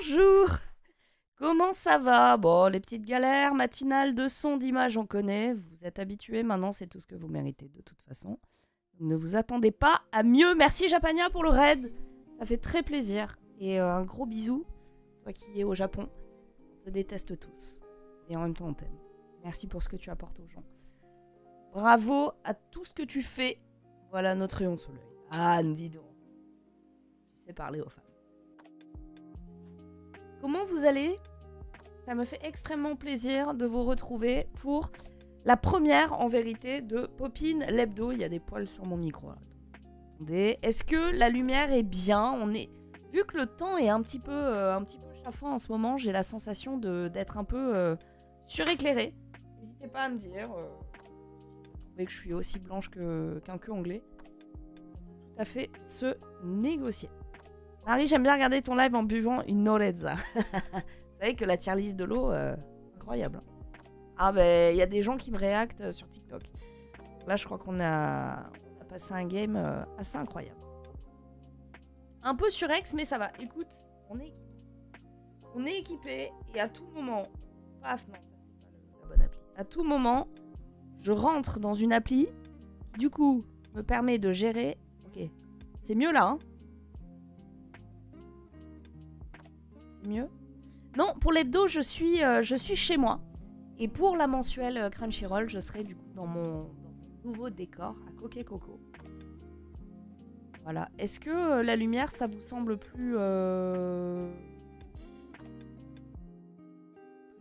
bonjour. Comment ça va? Bon, les petites galères matinales de son, d'image, on connaît. Vous êtes habitués, maintenant c'est tout ce que vous méritez de toute façon. Ne vous attendez pas à mieux. Merci Japania pour le raid. Ça fait très plaisir. Et un gros bisou, toi qui es au Japon. On te déteste tous. Et en même temps on t'aime. Merci pour ce que tu apportes aux gens. Bravo à tout ce que tu fais. Voilà notre rayon de soleil. Anne, dis donc. Tu sais parler aux femmes. Comment vous allez? Ça me fait extrêmement plaisir de vous retrouver pour la première, en vérité, de Popine l'hebdo. Il y a des poils sur mon micro. Là. Attendez. Est-ce que la lumière est bien? Vu que le temps est un petit peu chafouin en ce moment, j'ai la sensation d'être un peu suréclairée. N'hésitez pas à me dire. Vous trouvez que je suis aussi blanche qu'un cul anglais. Ça peut tout à fait se négocier. Marie, j'aime bien regarder ton live en buvant une Norezza. Vous savez que la tier list de l'eau, incroyable. Ah ben, il y a des gens qui me réactent sur TikTok. Là, je crois qu'on a passé un game assez incroyable. Un peu surex, mais ça va. Écoute, on est équipé. On est équipé et à tout moment... Paf, non, ça c'est pas la bonne appli. À tout moment, je rentre dans une appli qui, du coup, me permet de gérer... Ok, c'est mieux là, hein? C'est mieux? Non, pour l'hebdo, je suis chez moi. Et pour la mensuelle Crunchyroll, je serai du coup dans mon nouveau décor à Coquet Coco. Voilà. Est-ce que la lumière, ça vous semble plus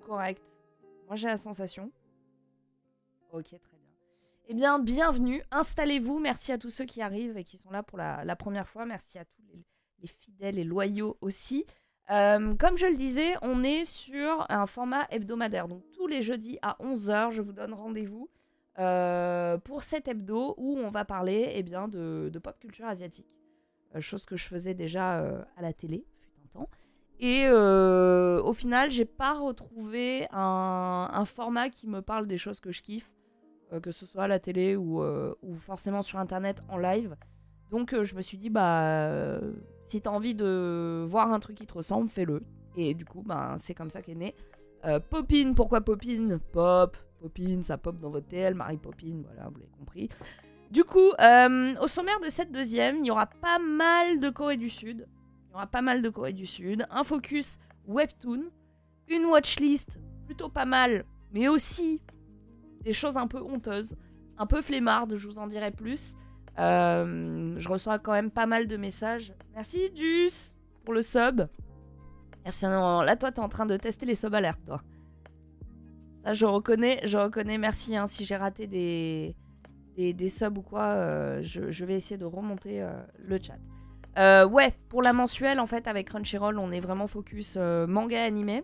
correct? Moi, j'ai la sensation. Ok, très bien. Eh bien, bienvenue. Installez-vous. Merci à tous ceux qui arrivent et qui sont là pour la première fois. Merci à tous les fidèles et loyaux aussi. Comme je le disais, on est sur un format hebdomadaire. Donc tous les jeudis à 11h, je vous donne rendez-vous pour cet hebdo où on va parler de pop culture asiatique. Chose que je faisais déjà à la télé, fut un temps. Et au final, j'ai pas retrouvé un format qui me parle des choses que je kiffe, que ce soit à la télé ou forcément sur internet en live. Donc je me suis dit, si t'as envie de voir un truc qui te ressemble, fais-le. Et du coup, c'est comme ça qu'est né Popine. Pourquoi Popine? Popine, ça pop dans votre TL, Marie Popine, voilà, vous l'avez compris. Du coup, au sommaire de cette deuxième, il y aura pas mal de Corée du Sud. Un focus webtoon, une watchlist plutôt pas mal, mais aussi des choses un peu honteuses, un peu flemmardes, je vous en dirai plus. Je reçois quand même pas mal de messages. Merci Jus pour le sub. Merci. Non, là, toi, t'es en train de tester les sub alertes, toi. Ça, je reconnais. Merci. Hein, si j'ai raté des subs ou quoi, je vais essayer de remonter le chat. Ouais, pour la mensuelle, en fait, avec Crunchyroll, on est vraiment focus manga animé.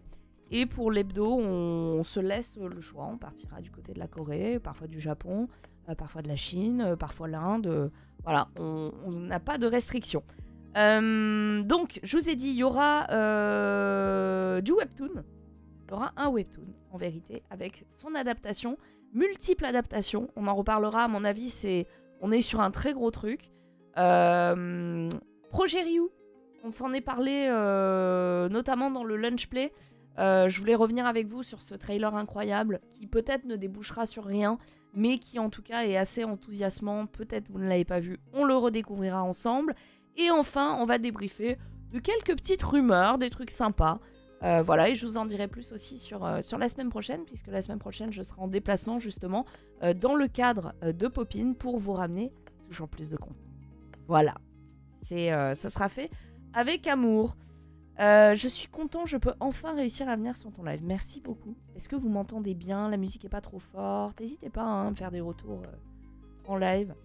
Et pour l'hebdo, on se laisse le choix. On partira du côté de la Corée, parfois du Japon, parfois de la Chine, parfois l'Inde. Voilà, on n'a pas de restrictions. Donc, je vous ai dit, il y aura du webtoon. Il y aura un webtoon, en vérité, avec son adaptation, multiples adaptations. On en reparlera, à mon avis, on est sur un très gros truc. Projet Ryu, on s'en est parlé notamment dans le Lunch Play. Je voulais revenir avec vous sur ce trailer incroyable qui peut-être ne débouchera sur rien, mais qui en tout cas est assez enthousiasmant. Peut-être vous ne l'avez pas vu, on le redécouvrira ensemble. Et enfin, on va débriefer de quelques petites rumeurs, des trucs sympas. Voilà, et je vous en dirai plus aussi sur la semaine prochaine, puisque la semaine prochaine, je serai en déplacement justement dans le cadre de Popine pour vous ramener toujours plus de contenu. Voilà, ce sera fait avec amour. Je suis content, je peux enfin réussir à venir sur ton live. Merci beaucoup. Est-ce que vous m'entendez bien? La musique est pas trop forte? N'hésitez pas à me faire des retours en live.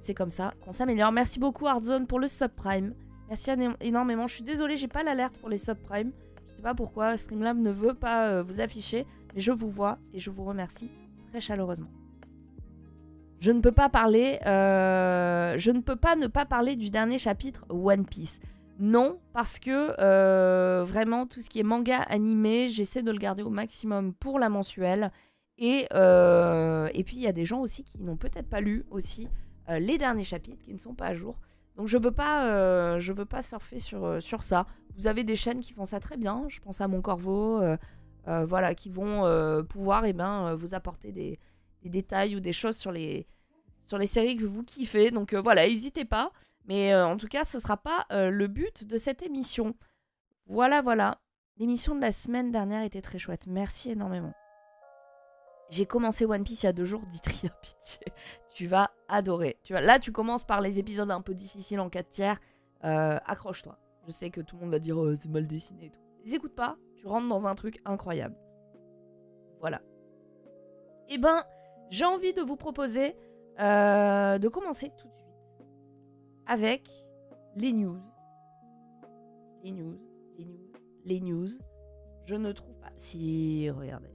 C'est comme ça qu'on s'améliore. Merci beaucoup Hardzone pour le subprime. Merci énormément. Je suis désolée, j'ai pas l'alerte pour les subprimes. Je sais pas pourquoi Streamlab ne veut pas vous afficher, mais je vous vois et je vous remercie très chaleureusement. Je ne peux pas ne pas parler du dernier chapitre One Piece. Non, parce que vraiment, tout ce qui est manga animé, j'essaie de le garder au maximum pour la mensuelle. Et puis, il y a des gens aussi qui n'ont peut-être pas lu aussi les derniers chapitres, qui ne sont pas à jour. Donc, je veux pas surfer sur ça. vous avez des chaînes qui font ça très bien. Je pense à Mon Corvo, voilà, qui vont pouvoir vous apporter des détails ou des choses sur les séries que vous kiffez. Donc voilà, n'hésitez pas. Mais en tout cas, ce ne sera pas le but de cette émission. Voilà, voilà. L'émission de la semaine dernière était très chouette. Merci énormément. J'ai commencé One Piece il y a 2 jours. Dis-toi, pitié. Tu vas adorer. Là, tu commences par les épisodes un peu difficiles en 4 tiers. Accroche-toi. Je sais que tout le monde va dire c'est mal dessiné et tout. Les écoute pas. Tu rentres dans un truc incroyable. Voilà. Eh ben, j'ai envie de vous proposer de commencer tout de suite avec les news. Les news. Je ne trouve pas... Si, regardez.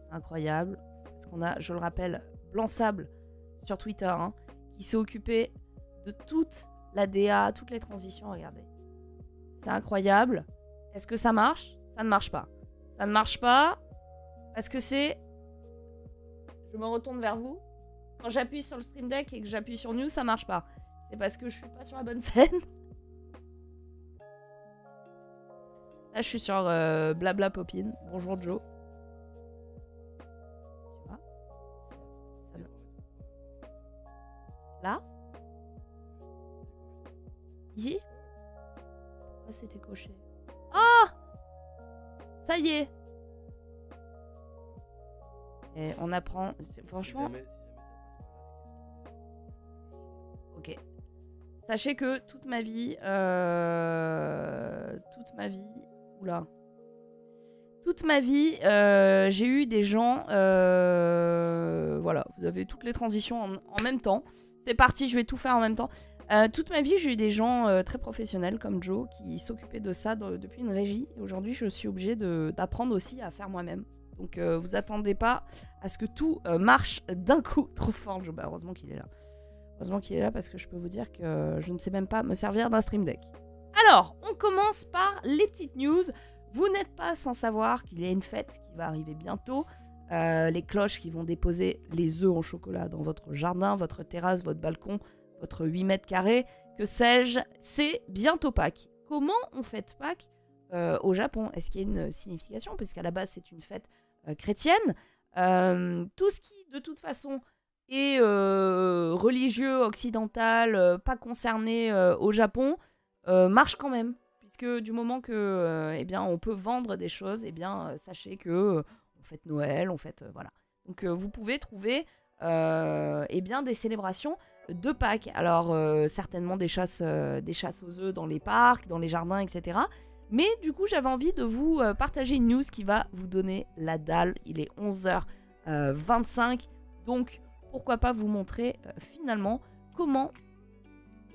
C'est incroyable. Parce qu'on a, je le rappelle, Blanc Sable sur Twitter, hein, qui s'est occupé de toute la DA, toutes les transitions, regardez. C'est incroyable. Est-ce que ça marche? Ça ne marche pas. Ça ne marche pas parce que c'est... Je me retourne vers vous. Quand j'appuie sur le Stream Deck et que j'appuie sur News, ça marche pas. C'est parce que je suis pas sur la bonne scène. Là, je suis sur Blabla Popine. Bonjour Joe. Tu vois là? Ici? Pourquoi c'était coché? Ah! Ça y est! Et on apprend... Franchement... Ok. Sachez que toute ma vie... Oula. Toute ma vie, j'ai eu des gens... Voilà, vous avez toutes les transitions en même temps. C'est parti, je vais tout faire en même temps. Toute ma vie, j'ai eu des gens très professionnels comme Joe qui s'occupaient de ça depuis une régie. Et aujourd'hui, je suis obligée d'apprendre aussi à faire moi-même. Donc, vous attendez pas à ce que tout marche d'un coup. Trop fort, Joe. Bah, heureusement qu'il est là. Heureusement qu'il est là parce que je peux vous dire que je ne sais même pas me servir d'un Stream Deck. Alors, on commence par les petites news. Vous n'êtes pas sans savoir qu'il y a une fête qui va arriver bientôt. Les cloches qui vont déposer les œufs en chocolat dans votre jardin, votre terrasse, votre balcon, votre 8 mètres carrés. Que sais-je, c'est bientôt Pâques. Comment on fête Pâques au Japon? Est-ce qu'il y a une signification? Puisqu'à la base, c'est une fête chrétienne. Tout ce qui, de toute façon, est religieux, occidental, pas concerné au Japon, marche quand même. Puisque du moment que on peut vendre des choses, sachez que on fête Noël, on fête... voilà. Donc vous pouvez trouver des célébrations de Pâques. Alors certainement des chasses aux œufs dans les parcs, dans les jardins, etc. Mais du coup, j'avais envie de vous partager une news qui va vous donner la dalle. Il est 11h25, donc pourquoi pas vous montrer finalement comment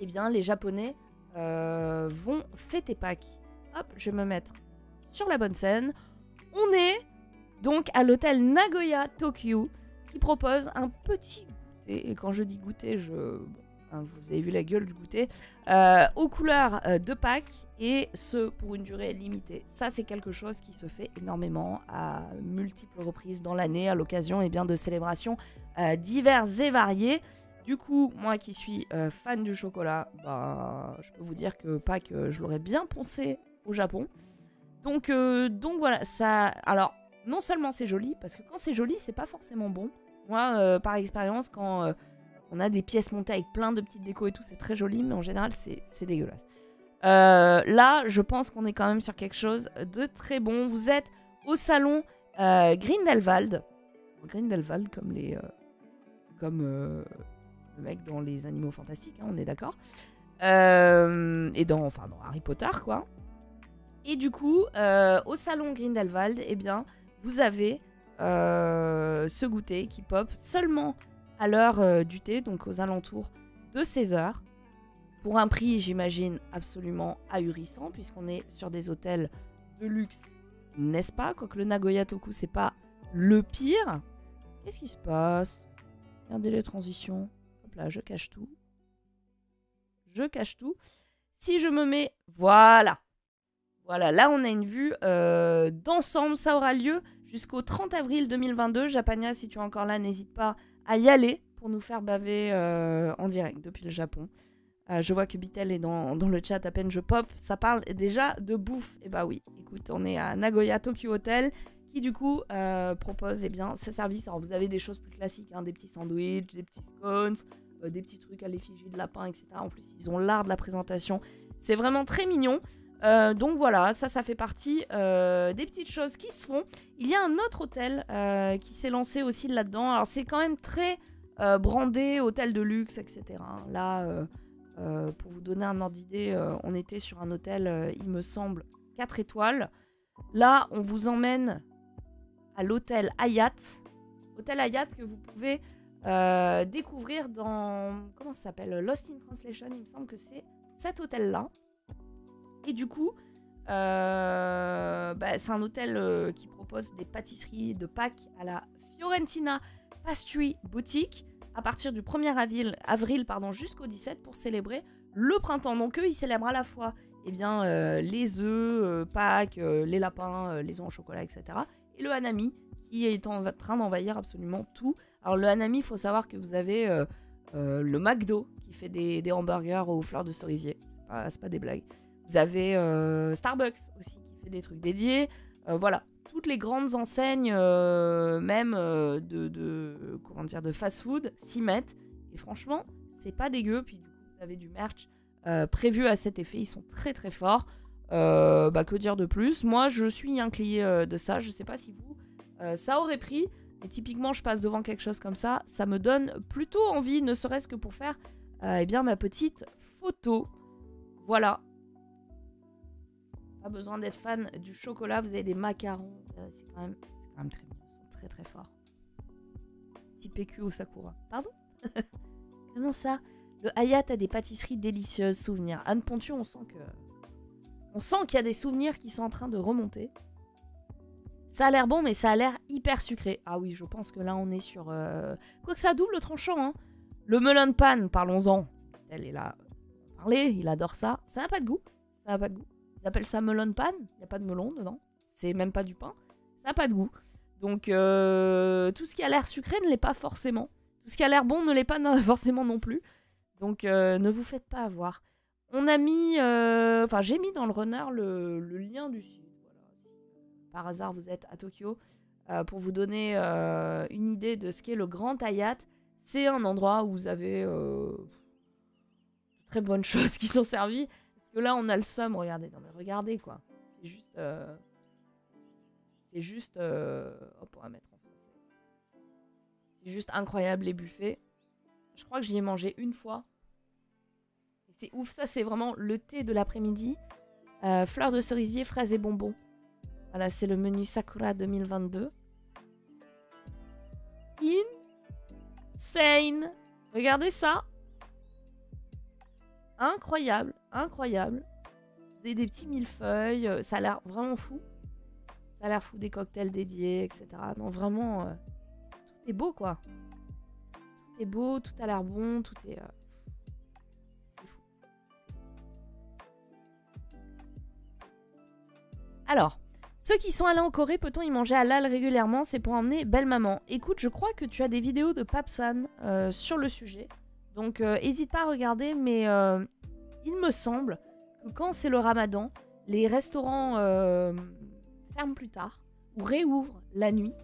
les Japonais vont fêter Pâques. Hop, je vais me mettre sur la bonne scène. On est donc à l'hôtel Nagoya Tokyo qui propose un petit goûter. Et quand je dis goûter, vous avez vu la gueule du goûter, aux couleurs de Pâques, et ce pour une durée limitée. Ça, c'est quelque chose qui se fait énormément à multiples reprises dans l'année à l'occasion de célébrations diverses et variées. Du coup, moi qui suis fan du chocolat, je peux vous dire que Pâques, je l'aurais bien poncé au Japon. Donc voilà, ça... Alors, non seulement c'est joli, parce que quand c'est joli, c'est pas forcément bon. Moi, par expérience, quand on a des pièces montées avec plein de petites décos et tout, c'est très joli, mais en général, c'est dégueulasse. Là, je pense qu'on est quand même sur quelque chose de très bon. Vous êtes au salon Grindelwald. Grindelwald, comme le mec dans les Animaux Fantastiques, hein, on est d'accord. Et dans Harry Potter, quoi. Et du coup, au salon Grindelwald, vous avez ce goûter qui pop seulement à l'heure du thé, donc aux alentours de 16h. Pour un prix, j'imagine, absolument ahurissant, puisqu'on est sur des hôtels de luxe, n'est-ce pas? Quoique le Nagoya Tokyo, c'est pas le pire. Qu'est-ce qui se passe? Regardez les transitions. Hop là, je cache tout. Si je me mets... Voilà, là, on a une vue d'ensemble. Ça aura lieu jusqu'au 30 avril 2022. Japania, si tu es encore là, n'hésite pas à y aller pour nous faire baver en direct depuis le Japon. Je vois que Bitel est dans le chat, à peine je pop. Ça parle déjà de bouffe. Et bah oui, écoute, on est à Nagoya Tokyo Hotel qui du coup propose ce service. Alors vous avez des choses plus classiques, hein, des petits sandwichs, des petits scones, des petits trucs à l'effigie de lapin, etc. En plus, ils ont l'art de la présentation. C'est vraiment très mignon. Donc voilà, ça fait partie des petites choses qui se font. Il y a un autre hôtel qui s'est lancé aussi là-dedans. Alors c'est quand même très brandé, hôtel de luxe, etc. Là, pour vous donner un ordre d'idée, on était sur un hôtel, il me semble, 4 étoiles. Là, on vous emmène à l'hôtel Hayat. Hôtel Hayat que vous pouvez découvrir dans... Comment ça s'appelle? Lost in Translation, il me semble que c'est cet hôtel-là. Et du coup, c'est un hôtel qui propose des pâtisseries de Pâques à la Fiorentina Pastry Boutique à partir du 1er avril jusqu'au 17 pour célébrer le printemps. Donc eux, ils célèbrent à la fois les œufs, Pâques, les lapins, les œufs en chocolat, etc. Et le hanami qui est en train d'envahir absolument tout. Alors le hanami, il faut savoir que vous avez le McDo qui fait des hamburgers aux fleurs de cerisier. C'est pas des blagues. Vous avez Starbucks aussi qui fait des trucs dédiés. Voilà, toutes les grandes enseignes, même de fast-food, s'y mettent. Et franchement, c'est pas dégueu. Puis du coup, vous avez du merch prévu à cet effet. Ils sont très très forts. Que dire de plus? Moi, je suis un client de ça. Je sais pas si vous, ça aurait pris. Mais typiquement, je passe devant quelque chose comme ça. Ça me donne plutôt envie, ne serait-ce que pour faire ma petite photo. Voilà. Pas besoin d'être fan du chocolat, vous avez des macarons. C'est quand même très bon. Ils sont très très forts. Petit PQ au Sakura. Pardon? Comment ça? Le Hayat a des pâtisseries délicieuses, souvenirs. Anne Pontieux, on sent qu'il y a des souvenirs qui sont en train de remonter. Ça a l'air bon, mais ça a l'air hyper sucré. Ah oui, je pense que là, on est sur... Quoique ça a double tranchant, hein. Le melon pan, parlons-en. Elle est là. Parler, il adore ça. Ça n'a pas de goût. Ça n'a pas de goût. Ils appellent ça melon pan. Il n'y a pas de melon dedans. C'est même pas du pain. Ça n'a pas de goût. Donc, tout ce qui a l'air sucré ne l'est pas forcément. Tout ce qui a l'air bon ne l'est pas forcément non plus. Donc, ne vous faites pas avoir. On a mis... j'ai mis dans le runner le lien du site. Voilà. Si par hasard, vous êtes à Tokyo. Pour vous donner une idée de ce qu'est le Grand Hayat. C'est un endroit où vous avez... très bonnes choses qui sont servies. Parce que là, on a le seum, regardez. Non, mais regardez, quoi. C'est juste... Hop, on va mettre en français. C'est juste incroyable, les buffets. Je crois que j'y ai mangé une fois. C'est ouf, ça, c'est vraiment le thé de l'après-midi. Fleurs de cerisier, fraises et bonbons. Voilà, c'est le menu Sakura 2022. Insane! Regardez ça! Incroyable, incroyable. Vous avez des petits millefeuilles, ça a l'air vraiment fou. Ça a l'air fou, des cocktails dédiés, etc. Non, vraiment, tout est beau, quoi. Tout est beau, tout a l'air bon, tout est... C'est fou. Alors, ceux qui sont allés en Corée, peut-on y manger halal régulièrement? C'est pour emmener belle maman. Écoute, je crois que tu as des vidéos de Papsan sur le sujet. Donc, n'hésite pas à regarder, mais il me semble que quand c'est le ramadan, les restaurants ferment plus tard ou réouvrent la nuit.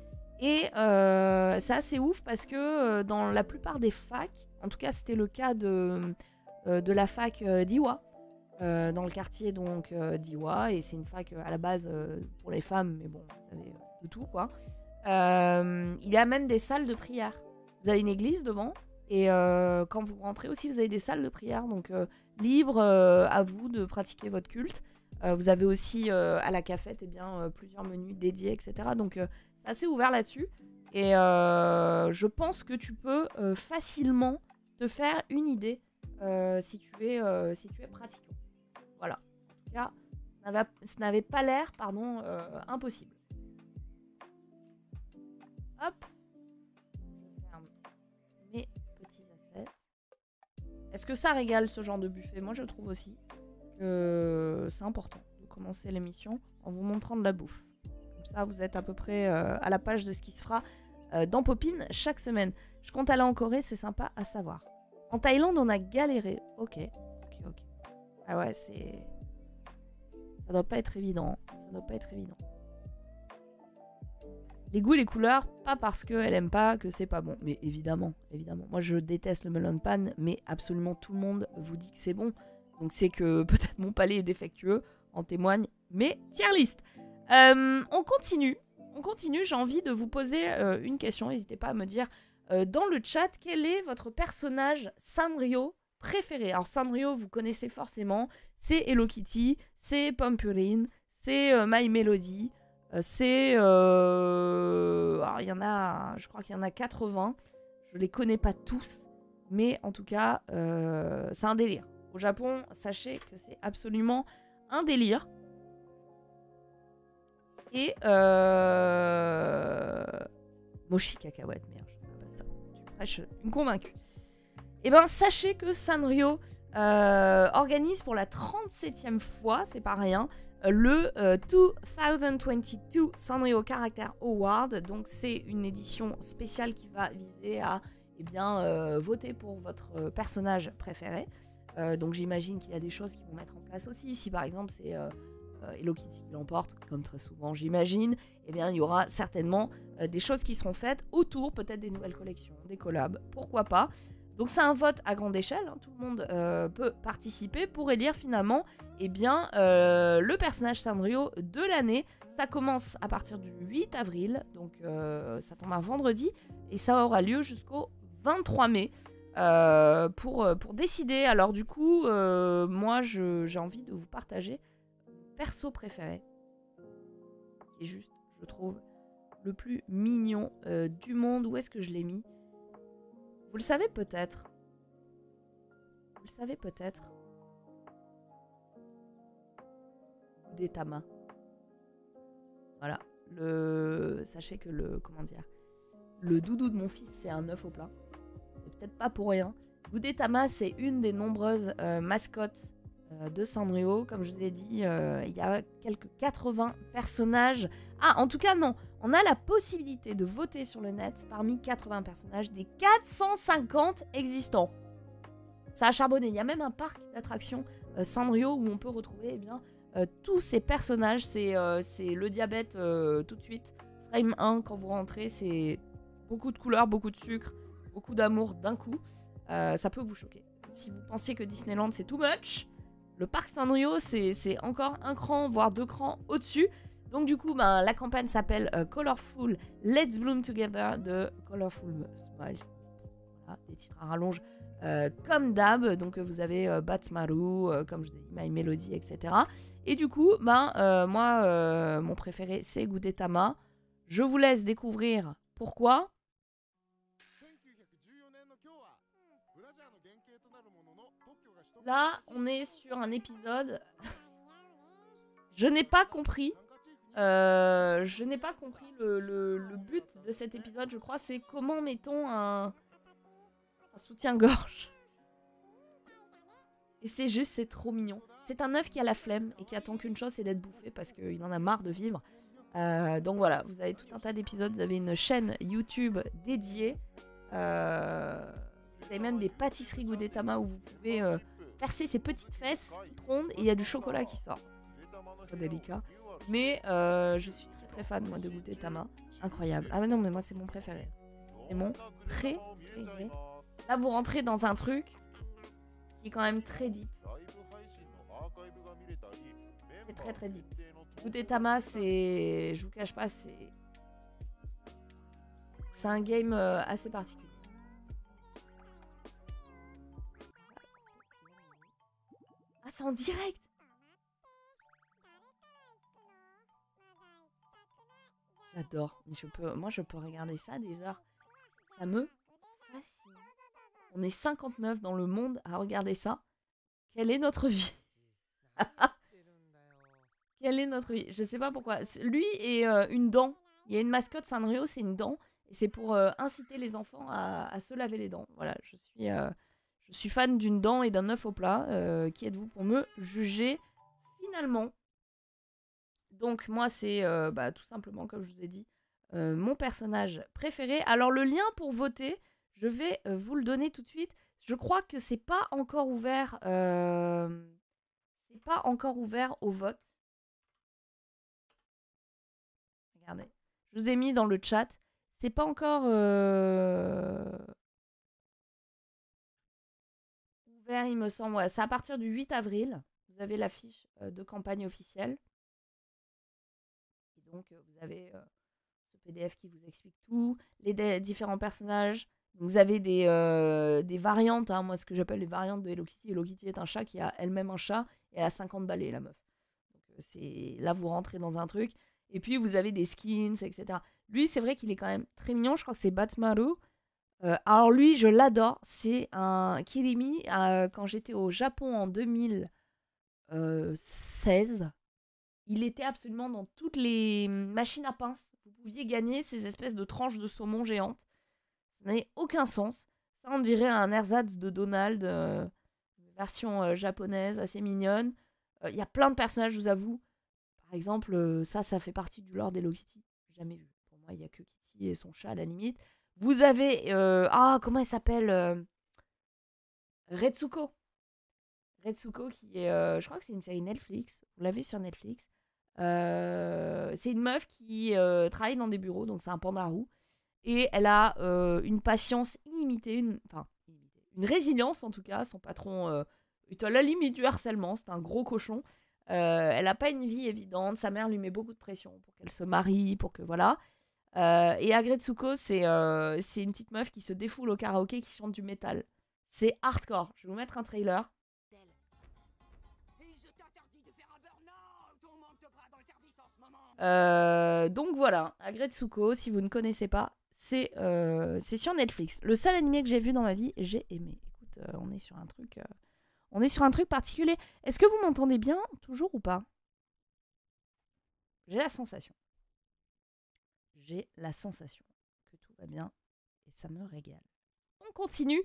Et c'est assez ouf parce que dans la plupart des facs, en tout cas c'était le cas de la fac d'Iwa, dans le quartier donc d'Iwa, et c'est une fac à la base pour les femmes, mais bon, vous avez de tout, quoi. Il y a même des salles de prière. Vous avez une église devant. Et quand vous rentrez aussi, vous avez des salles de prière, donc libre à vous de pratiquer votre culte. Vous avez aussi à la cafette plusieurs menus dédiés, etc. Donc c'est assez ouvert là-dessus. Et je pense que tu peux facilement te faire une idée si tu es pratiquant. Voilà. En tout cas, ça n'avait pas l'air, impossible. Hop. Je ferme mes petits assets. Est-ce que ça régale ce genre de buffet? Moi, je trouve aussi que c'est important de commencer l'émission en vous montrant de la bouffe. Comme ça, vous êtes à peu près à la page de ce qui se fera dans Popine chaque semaine. Je compte aller en Corée, c'est sympa à savoir. En Thaïlande, on a galéré. Ok. Ah ouais, c'est... Ça doit pas être évident. Ça doit pas être évident. Les goûts et les couleurs, pas parce qu'elle aime pas que c'est pas bon. Mais évidemment, évidemment. Moi, je déteste le melon pan, mais absolument tout le monde vous dit que c'est bon. Donc c'est que peut-être mon palais est défectueux, en témoigne mes tier list. On continue. On continue. J'ai envie de vous poser une question. N'hésitez pas à me dire dans le chat quel est votre personnage Sanrio préféré. Alors Sanrio, vous connaissez forcément. C'est Hello Kitty, c'est Pompurine, c'est My Melody. C'est... Alors, il y en a... Je crois qu'il y en a 80. Je les connais pas tous. Mais en tout cas, c'est un délire. Au Japon, sachez que c'est absolument un délire. Et... Mochi Cacahuète, merde, je ne sais pas ça. Tu prêches une convaincue. Et ben, sachez que Sanrio organise pour la 37e fois, c'est pas rien, le 2022 Sanrio Character Award. Donc c'est une édition spéciale qui va viser à voter pour votre personnage préféré. Donc j'imagine qu'il y a des choses qu'ils vont mettre en place aussi. Si par exemple c'est Hello Kitty qui l'emporte, comme très souvent j'imagine, eh bien il y aura certainement des choses qui seront faites autour, peut-être des nouvelles collections, des collabs, pourquoi pas. Donc c'est un vote à grande échelle, hein. Tout le monde peut participer pour élire finalement le personnage Sanrio de l'année. Ça commence à partir du 8 avril, donc ça tombe un vendredi, et ça aura lieu jusqu'au 23 mai pour décider. Alors du coup, moi j'ai envie de vous partager mon perso préféré, qui est juste, je trouve, le plus mignon du monde. Où est-ce que je l'ai mis ? Vous le savez peut-être. Vous le savez peut-être. Gudetama. Voilà. Sachez que le doudou de mon fils, c'est un œuf au plat. C'est peut-être pas pour rien. Gudetama, c'est une des nombreuses mascottes de Sanrio. Comme je vous ai dit, il y a quelques 80 personnages. Ah, en tout cas, non. On a la possibilité de voter sur le net parmi 80 personnages des 450 existants. Ça a charbonné. Il y a même un parc d'attractions Sanrio où on peut retrouver tous ces personnages. C'est le diabète tout de suite. Frame 1, quand vous rentrez, c'est beaucoup de couleurs, beaucoup de sucre, beaucoup d'amour d'un coup. Ça peut vous choquer. Si vous pensiez que Disneyland, c'est too much, le parc Sanrio, c'est encore un cran, voire 2 crans au-dessus. Donc du coup, la campagne s'appelle Colorful Let's Bloom Together de Colorful Smile. Voilà, des titres à rallonge comme d'hab. Donc vous avez Batmaru, comme je vous ai dit, My Melody, etc. Et du coup, moi, mon préféré, c'est Gudetama. Je vous laisse découvrir pourquoi. Là, on est sur un épisode... Je n'ai pas compris. Je n'ai pas compris le but de cet épisode. Je crois c'est comment mettons un soutien-gorge. Et c'est juste, c'est trop mignon. C'est un œuf qui a la flemme et qui attend qu'une chose, c'est d'être bouffé parce qu'il en a marre de vivre. Donc voilà, vous avez tout un tas d'épisodes. Vous avez une chaîne YouTube dédiée. Vous avez même des pâtisseries Gudetama où vous pouvez percer ses petites fesses toutes rondes et il y a du chocolat qui sort. Très délicat. Mais je suis très très fan moi de Gudetama. Incroyable. Ah mais non mais moi c'est mon préféré. C'est mon préféré. Là vous rentrez dans un truc qui est quand même très deep. C'est très très deep. Gudetama c'est... Je vous cache pas, c'est un game assez particulier. Ah c'est en direct. J'adore. Moi, je peux regarder ça des heures. Ça me fascine. On est 59 dans le monde à regarder ça. Quelle est notre vie? Quelle est notre vie? Je sais pas pourquoi. Lui est une dent. Il y a une mascotte Sanrio, c'est une dent. Et c'est pour inciter les enfants à se laver les dents. Voilà, je suis fan d'une dent et d'un œuf au plat. Qui êtes-vous pour me juger finalement? Donc moi c'est tout simplement comme je vous ai dit mon personnage préféré. Alors le lien pour voter, je vais vous le donner tout de suite. Je crois que c'est pas encore ouvert pas encore ouvert au vote. Regardez. Je vous ai mis dans le chat. C'est pas encore ouvert, il me semble. Ouais, c'est à partir du 8 avril. Vous avez la fiche de campagne officielle. Et donc, vous avez ce PDF qui vous explique tout, les différents personnages. Vous avez des variantes, hein, moi ce que j'appelle les variantes de Hello Kitty. Hello Kitty est un chat qui a elle-même un chat et elle a 50 balais, la meuf. Donc, là, vous rentrez dans un truc. Et puis, vous avez des skins, etc. Lui, c'est vrai qu'il est quand même très mignon. Je crois que c'est Batmaru. Alors lui, je l'adore. C'est un Kirimi. Quand j'étais au Japon en 2016, il était absolument dans toutes les machines à pince. Vous pouviez gagner ces espèces de tranches de saumon géantes. Ça n'avait aucun sens. Ça, on dirait un ersatz de Donald, version japonaise, assez mignonne. Il y a plein de personnages, je vous avoue. Par exemple, ça fait partie du lore d'Hello Kitty. Jamais vu. Pour moi, il n'y a que Kitty et son chat à la limite. Vous avez... comment elle s'appelle Retsuko. Retsuko qui est... je crois que c'est une série Netflix. Vous l'avez sur Netflix. C'est une meuf qui travaille dans des bureaux, donc c'est un pandarou. Et elle a une patience illimitée, une résilience en tout cas. Son patron est à la limite du harcèlement, c'est un gros cochon. Elle n'a pas une vie évidente, sa mère lui met beaucoup de pression pour qu'elle se marie, pour que voilà. Et Agretsuko, c'est une petite meuf qui se défoule au karaoké, qui chante du métal. C'est hardcore. Je vais vous mettre un trailer. Donc voilà, Agretsuko, si vous ne connaissez pas, c'est sur Netflix. Le seul animé que j'ai vu dans ma vie, j'ai aimé. Écoute, on est sur un truc particulier. Est-ce que vous m'entendez bien toujours ou pas? J'ai la sensation que tout va bien et ça me régale. On continue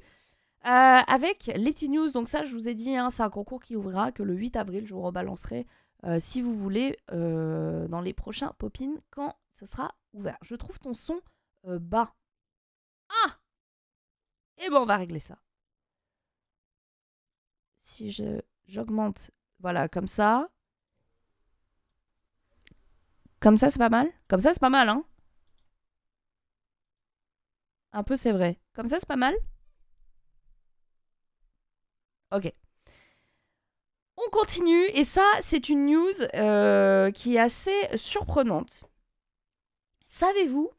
avec les petites news. Donc ça, je vous ai dit, hein, c'est un concours qui ouvrira que le 8 avril. Je vous rebalancerai si vous voulez dans les prochains pop-in quand ce sera ouvert. Je trouve ton son bas. Ah! Eh ben, on va régler ça. Si j'augmente, voilà, comme ça. Comme ça, c'est pas mal. Comme ça, c'est pas mal, hein. Un peu, c'est vrai. Comme ça, c'est pas mal. Ok. On continue. Et ça, c'est une news qui est assez surprenante. Savez-vous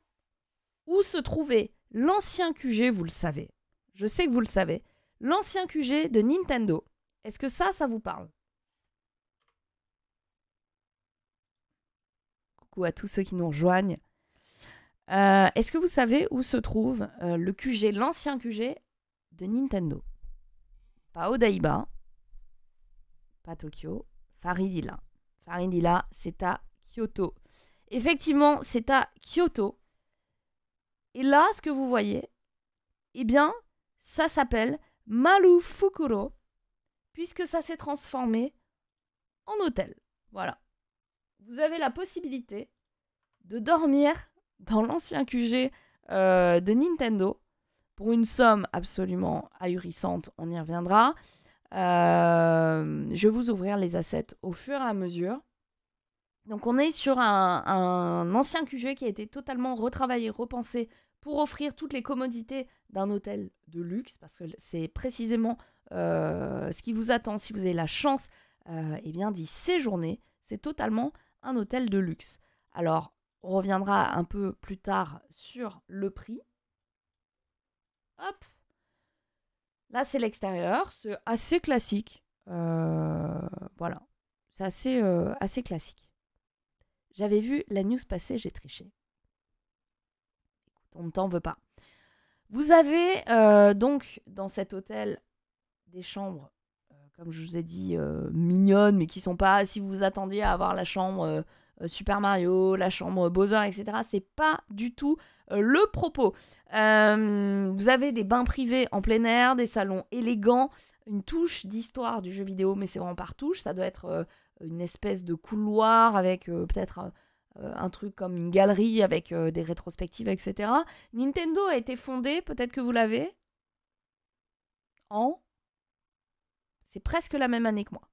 où se trouvait l'ancien QG? Vous le savez. Je sais que vous le savez. L'ancien QG de Nintendo. Est-ce que ça vous parle? Coucou à tous ceux qui nous rejoignent. Est-ce que vous savez où se trouve le QG, l'ancien QG de Nintendo? Pas Odaiba, pas Tokyo, Faridilla. Faridilla, c'est à Kyoto. Effectivement, c'est à Kyoto. Et là, ce que vous voyez, eh bien, ça s'appelle Marufukuro, puisque ça s'est transformé en hôtel. Voilà. Vous avez la possibilité de dormir dans l'ancien QG de Nintendo pour une somme absolument ahurissante, on y reviendra. Je vais vous ouvrir les assets au fur et à mesure. Donc on est sur un ancien QG qui a été totalement retravaillé, repensé pour offrir toutes les commodités d'un hôtel de luxe, parce que c'est précisément ce qui vous attend si vous avez la chance d'y séjourner. C'est totalement un hôtel de luxe. Alors, on reviendra un peu plus tard sur le prix. Hop. Là, c'est l'extérieur. C'est assez classique. Voilà. C'est assez classique. J'avais vu la news passer, j'ai triché. Écoute, on ne t'en veut pas. Vous avez donc dans cet hôtel des chambres, comme je vous ai dit, mignonnes, mais qui ne sont pas, si vous vous attendiez à avoir la chambre Super Mario, la chambre Bowser, etc., c'est pas du tout le propos. Vous avez des bains privés en plein air, des salons élégants, une touche d'histoire du jeu vidéo, mais c'est vraiment par touche. Ça doit être une espèce de couloir avec peut-être un truc comme une galerie avec des rétrospectives, etc. Nintendo a été fondé, peut-être que vous l'avez, c'est presque la même année que moi.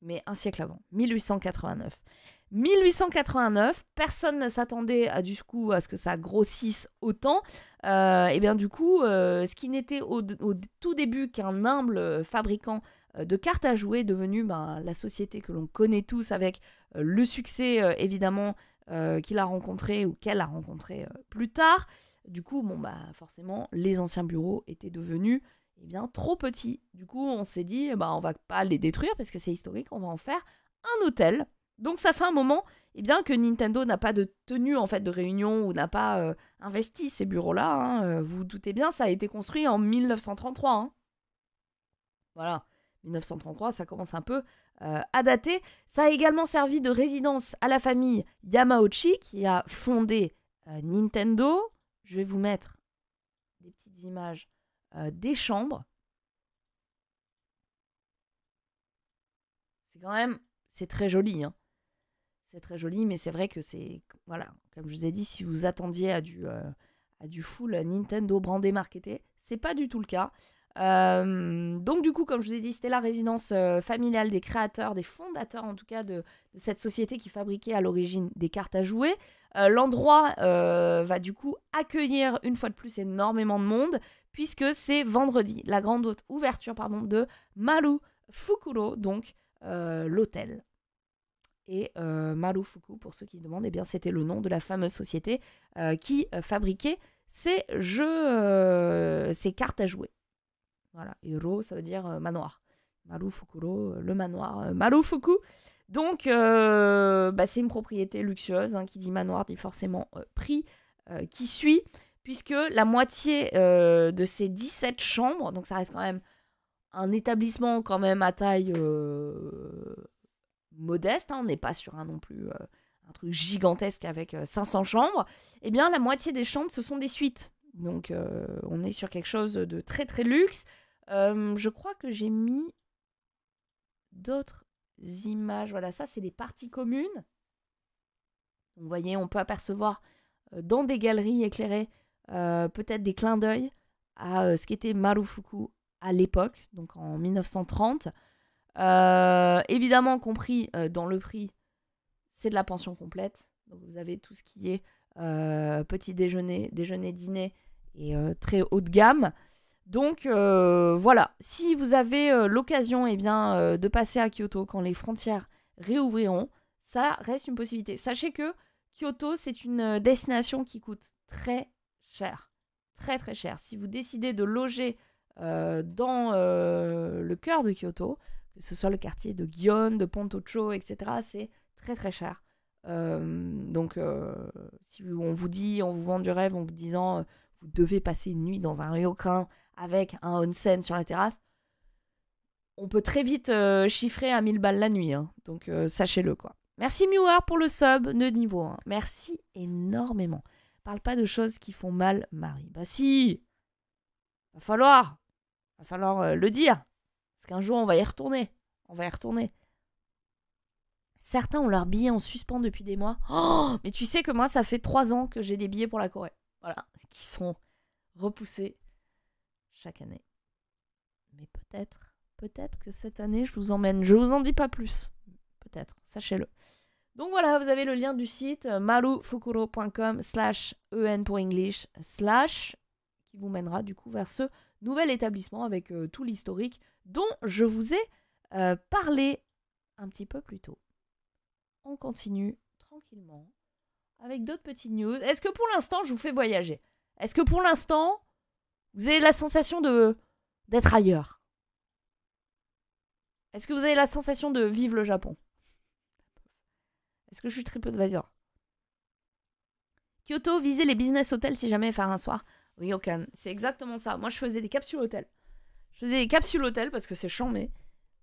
mais un siècle avant, 1889. 1889, personne ne s'attendait à ce que ça grossisse autant. Et bien du coup, ce qui n'était au tout début qu'un humble fabricant de cartes à jouer est devenu la société que l'on connaît tous avec le succès évidemment qu'il a rencontré ou qu'elle a rencontré plus tard. Du coup, forcément, les anciens bureaux étaient devenus trop petits. Du coup, on s'est dit, on va pas les détruire parce que c'est historique, on va en faire un hôtel. Donc ça fait un moment que Nintendo n'a pas de tenue en fait de réunion ou n'a pas investi ces bureaux-là. Hein. Vous vous doutez bien, ça a été construit en 1933. Hein. Voilà, 1933, ça commence un peu à dater. Ça a également servi de résidence à la famille Yamauchi qui a fondé Nintendo. Je vais vous mettre des petites images des chambres. C'est très joli. Hein. C'est très joli, mais c'est vrai que c'est... Voilà, comme je vous ai dit, si vous attendiez à du full Nintendo brandé marketé, c'est pas du tout le cas. Donc du coup, comme je vous ai dit, c'était la résidence familiale des créateurs, des fondateurs en tout cas de cette société qui fabriquait à l'origine des cartes à jouer. L'endroit va du coup accueillir une fois de plus énormément de monde, puisque c'est vendredi, la grande ouverture de Marufukuro, donc l'hôtel. Et Marufuku, pour ceux qui se demandent, c'était le nom de la fameuse société qui fabriquait ces jeux, ces cartes à jouer. Voilà, Hiro, ça veut dire manoir. Marufukuro, le manoir Marufuku. Donc, c'est une propriété luxueuse. Hein, qui dit manoir dit forcément prix qui suit, puisque la moitié de ces 17 chambres, donc ça reste quand même un établissement quand même à taille... modeste, hein, on n'est pas sur non plus un truc gigantesque avec 500 chambres, la moitié des chambres, ce sont des suites. Donc, on est sur quelque chose de très très luxe. Je crois que j'ai mis d'autres images. Voilà, ça, c'est des parties communes. Donc, vous voyez, on peut apercevoir dans des galeries éclairées peut-être des clins d'œil à ce qu'était Marufuku à l'époque, donc en 1930. Évidemment compris dans le prix, c'est de la pension complète. Donc vous avez tout ce qui est petit déjeuner, dîner et très haut de gamme. Donc voilà, si vous avez l'occasion de passer à Kyoto quand les frontières réouvriront, ça reste une possibilité. Sachez que Kyoto, c'est une destination qui coûte très cher. Très très cher. Si vous décidez de loger dans le cœur de Kyoto, que ce soit le quartier de Gion, de Pontocho, etc., c'est très très cher. Donc, si on vous vend du rêve en vous disant vous devez passer une nuit dans un ryokan avec un onsen sur la terrasse, on peut très vite chiffrer à 1000 balles la nuit. Hein. Donc, sachez-le, quoi. Merci Miwar pour le sub de niveau 1. Merci énormément. Parle pas de choses qui font mal, Marie. Bah si, va falloir le dire. Parce qu'un jour, on va y retourner. Certains ont leurs billets en suspens depuis des mois. Oh, mais tu sais que moi, ça fait 3 ans que j'ai des billets pour la Corée. Voilà, qui sont repoussés chaque année. Mais peut-être que cette année, je vous emmène. Je vous en dis pas plus. Peut-être, sachez-le. Donc voilà, vous avez le lien du site marufukuro.com/en pour English / qui vous mènera du coup vers ce nouvel établissement avec tout l'historique dont je vous ai parlé un petit peu plus tôt. On continue tranquillement avec d'autres petites news. Est-ce que pour l'instant, je vous fais voyager? Est-ce que pour l'instant, vous avez la sensation d'être ailleurs? Est-ce que vous avez la sensation de vivre le Japon? Est-ce que je suis TripAdvisor? Kyoto, visez les business hôtels si jamais faire un soir. Ryokan, c'est exactement ça. Moi, je faisais des capsules hôtels. Parce que c'est chambé.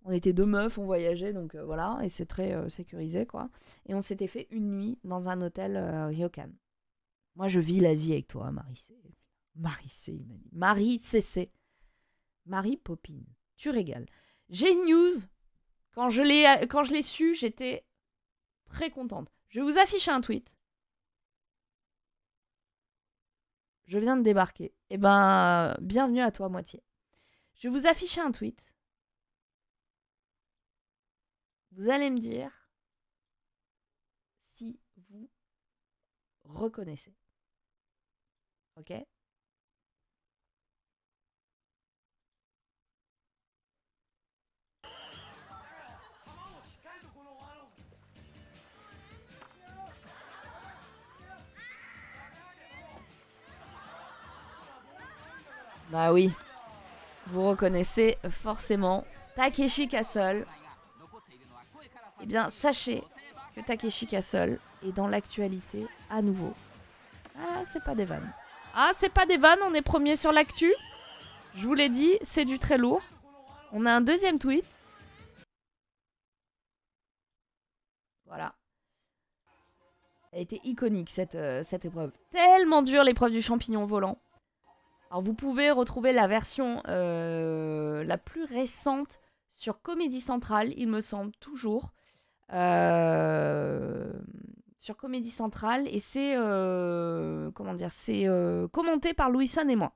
On était 2 meufs, on voyageait, donc voilà. Et c'est très sécurisé, quoi. Et on s'était fait une nuit dans un hôtel Ryokan. Moi, je vis l'Asie avec toi, Marie-C. Marie-C, il m'a dit. Marie-CC. Marie Popine. Tu régales. J'ai une news. Quand je l'ai su, j'étais très contente. Je vais vous afficher un tweet. Je viens de débarquer. Eh ben, bienvenue à toi, moitié. Je vais vous afficher un tweet. Vous allez me dire si vous reconnaissez. Ok? Bah oui, vous reconnaissez forcément Takeshi Castle. Eh bien, sachez que Takeshi Castle est dans l'actualité à nouveau. Ah, c'est pas des vannes. Ah, c'est pas des vannes, on est premier sur l'actu. Je vous l'ai dit, c'est du très lourd. On a un deuxième tweet. Voilà. Elle a été iconique, cette épreuve. Tellement dure, l'épreuve du champignon volant. Alors, vous pouvez retrouver la version la plus récente sur Comédie Centrale, il me semble, toujours. Sur Comédie Centrale. Et c'est... comment dire? C'est commenté par Louison et moi.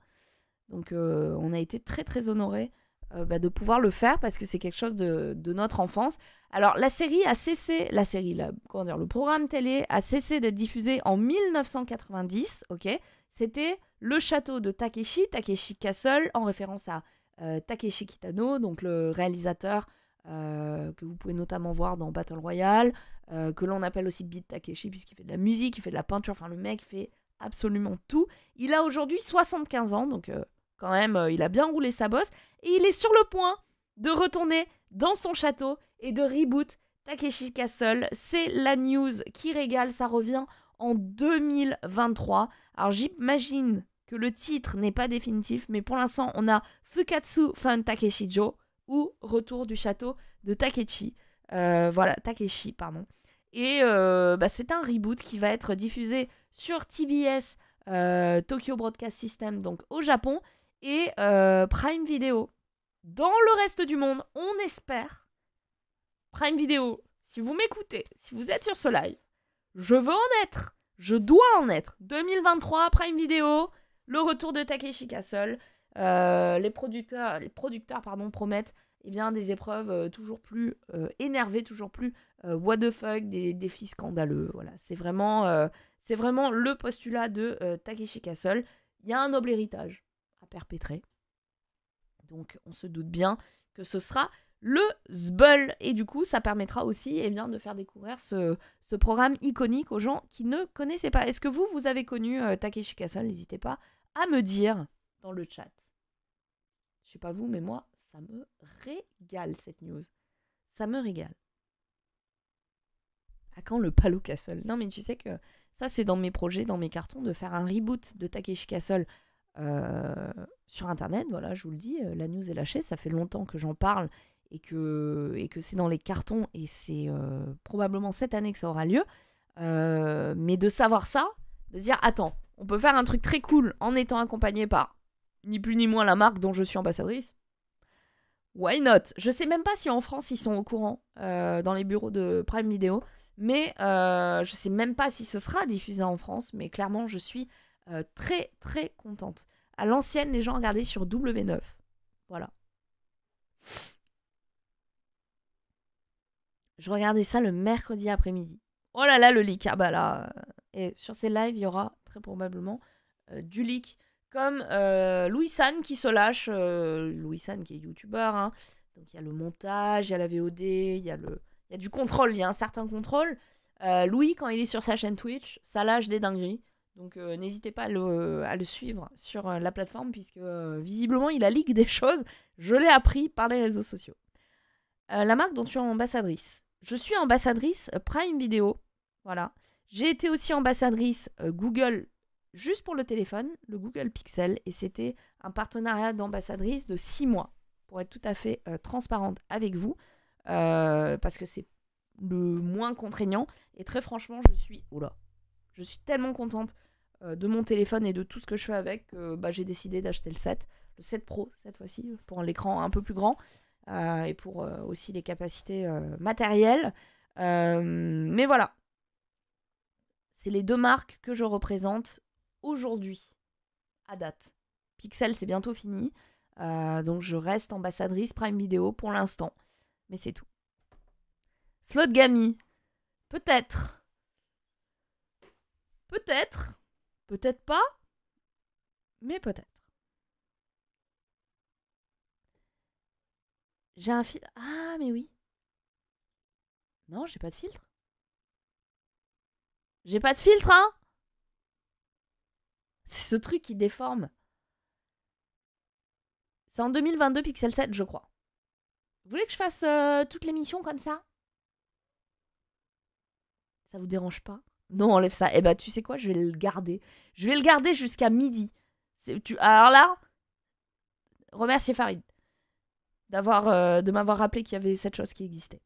Donc, on a été très, très honorés de pouvoir le faire parce que c'est quelque chose de notre enfance. Alors, la série a cessé... le programme télé a cessé d'être diffusé en 1990, ok? C'était le château de Takeshi Castle, en référence à Takeshi Kitano, donc le réalisateur que vous pouvez notamment voir dans Battle Royale, que l'on appelle aussi Beat Takeshi, puisqu'il fait de la musique, il fait de la peinture, enfin le mec fait absolument tout. Il a aujourd'hui 75 ans, donc quand même, il a bien roulé sa bosse, et il est sur le point de retourner dans son château et de reboot Takeshi Castle. C'est la news qui régale, ça revient en 2023. Alors j'imagine que le titre n'est pas définitif, mais pour l'instant, on a Fukatsu Fan Takeshijo, ou Retour du château de Takeshi. Takeshi, pardon. Et c'est un reboot qui va être diffusé sur TBS, Tokyo Broadcast System, donc au Japon, et Prime Video. Dans le reste du monde, on espère. Prime Video, si vous m'écoutez, si vous êtes sur ce live, je veux en être. Je dois en être. 2023, Prime Video, le retour de Takeshi Castle. Les producteurs promettent des épreuves toujours plus énervées, toujours plus what the fuck, des défis scandaleux. Voilà, c'est vraiment le postulat de Takeshi Castle. Il y a un noble héritage à perpétrer. Donc on se doute bien que ce sera le Zbul. Et du coup, ça permettra aussi de faire découvrir ce programme iconique aux gens qui ne connaissaient pas. Est-ce que vous avez connu Takeshi Castle? N'hésitez pas à me dire dans le chat. Je sais pas vous, mais moi, ça me régale cette news. Ça me régale. À quand le Palo Castle? Non, mais tu sais que ça, c'est dans mes projets, dans mes cartons, de faire un reboot de Takeshi Castle sur Internet. Voilà, je vous le dis, la news est lâchée. Ça fait longtemps que j'en parle et que c'est dans les cartons. Et c'est probablement cette année que ça aura lieu. Mais de savoir ça, de se dire, attends, on peut faire un truc très cool en étant accompagné par ni plus ni moins la marque dont je suis ambassadrice. Why not? Je sais même pas si en France ils sont au courant dans les bureaux de Prime Video, mais je sais même pas si ce sera diffusé en France, mais clairement je suis très très contente. À l'ancienne, les gens regardaient sur W9. Voilà. Je regardais ça le mercredi après-midi. Oh là là, le leak. Ah bah là. Et sur ces lives, il y aura très probablement du leak. Comme Louis San qui se lâche. Louis San qui est youtubeur. Hein. Donc il y a le montage, il y a la VOD, il y a du contrôle, il y a un certain contrôle. Louis, quand il est sur sa chaîne Twitch, ça lâche des dingueries. Donc n'hésitez pas à le suivre sur la plateforme, puisque visiblement il a leak des choses. Je l'ai appris par les réseaux sociaux. La marque dont tu es ambassadrice. Je suis ambassadrice Prime Video. Voilà. J'ai été aussi ambassadrice Google juste pour le téléphone, le Google Pixel. Et c'était un partenariat d'ambassadrice de 6 mois. Pour être tout à fait transparente avec vous. Parce que c'est le moins contraignant. Et très franchement, je suis tellement contente de mon téléphone et de tout ce que je fais avec que j'ai décidé d'acheter le 7. Le 7 Pro cette fois-ci, pour l'écran un peu plus grand. Et pour aussi les capacités matérielles. Mais voilà. C'est les deux marques que je représente aujourd'hui, à date. Pixel, c'est bientôt fini. Donc je reste ambassadrice Prime Video pour l'instant. Mais c'est tout. Slotgami. Peut-être. Peut-être. Peut-être pas. Mais peut-être. J'ai un filtre. Ah, mais oui. Non, j'ai pas de filtre. J'ai pas de filtre, hein. C'est ce truc qui déforme. C'est en 2022 Pixel 7, je crois. Vous voulez que je fasse toute l'émission comme ça? Ça vous dérange pas? Non, enlève ça. Eh ben, tu sais quoi? Je vais le garder. Je vais le garder jusqu'à midi. Alors là, remerciez Farid de m'avoir rappelé qu'il y avait cette chose qui existait.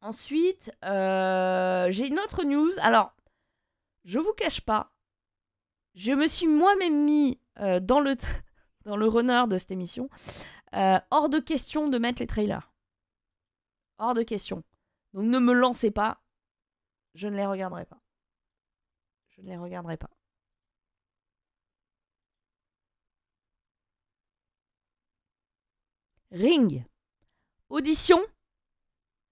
Ensuite, j'ai une autre news. Alors, je vous cache pas, je me suis moi-même mis dans le runner de cette émission. Hors de question de mettre les trailers. Hors de question. Donc ne me lancez pas. Je ne les regarderai pas. Je ne les regarderai pas. Ring. Audition.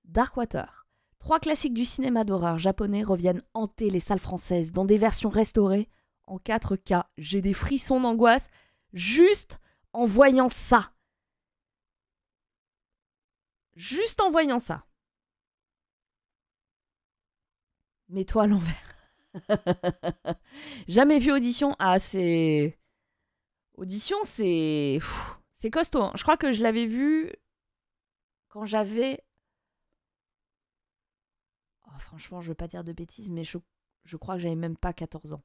Darkwater. 3 classiques du cinéma d'horreur japonais reviennent hanter les salles françaises dans des versions restaurées en 4K. J'ai des frissons d'angoisse juste en voyant ça. Juste en voyant ça. Mets-toi à l'envers. Jamais vu Audition. Ah, c'est... Audition, c'est... C'est costaud. Hein. Je crois que je l'avais vu quand j'avais... Oh, franchement, je veux pas dire de bêtises, mais je crois que j'avais même pas 14 ans.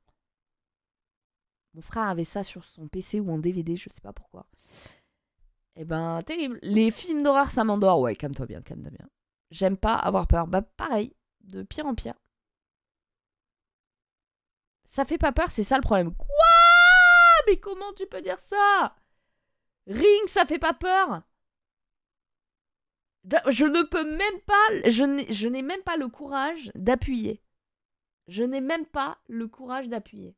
Mon frère avait ça sur son PC ou en DVD, je sais pas pourquoi. Eh ben, terrible. Les films d'horreur, ça m'endort. Ouais, calme-toi bien, calme-toi bien. J'aime pas avoir peur. Bah, pareil, de pire en pire. Ça fait pas peur, c'est ça le problème. Quoi? Mais comment tu peux dire ça? Ring, ça fait pas peur? Je ne peux même pas... Je n'ai même pas le courage d'appuyer. Je n'ai même pas le courage d'appuyer.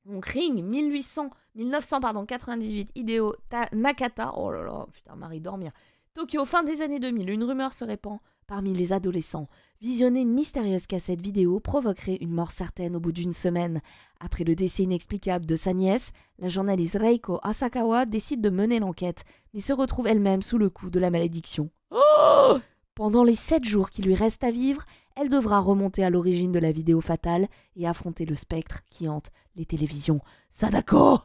Donc Ring, 1998, Hideo Nakata. Oh là là, putain, Marie dormir. Tokyo, fin des années 2000, une rumeur se répand parmi les adolescents. Visionner une mystérieuse cassette vidéo provoquerait une mort certaine au bout d'une semaine. Après le décès inexplicable de sa nièce, la journaliste Reiko Asakawa décide de mener l'enquête, mais se retrouve elle-même sous le coup de la malédiction. Oh! Pendant les 7 jours qui lui restent à vivre, elle devra remonter à l'origine de la vidéo fatale et affronter le spectre qui hante les télévisions. Sadako!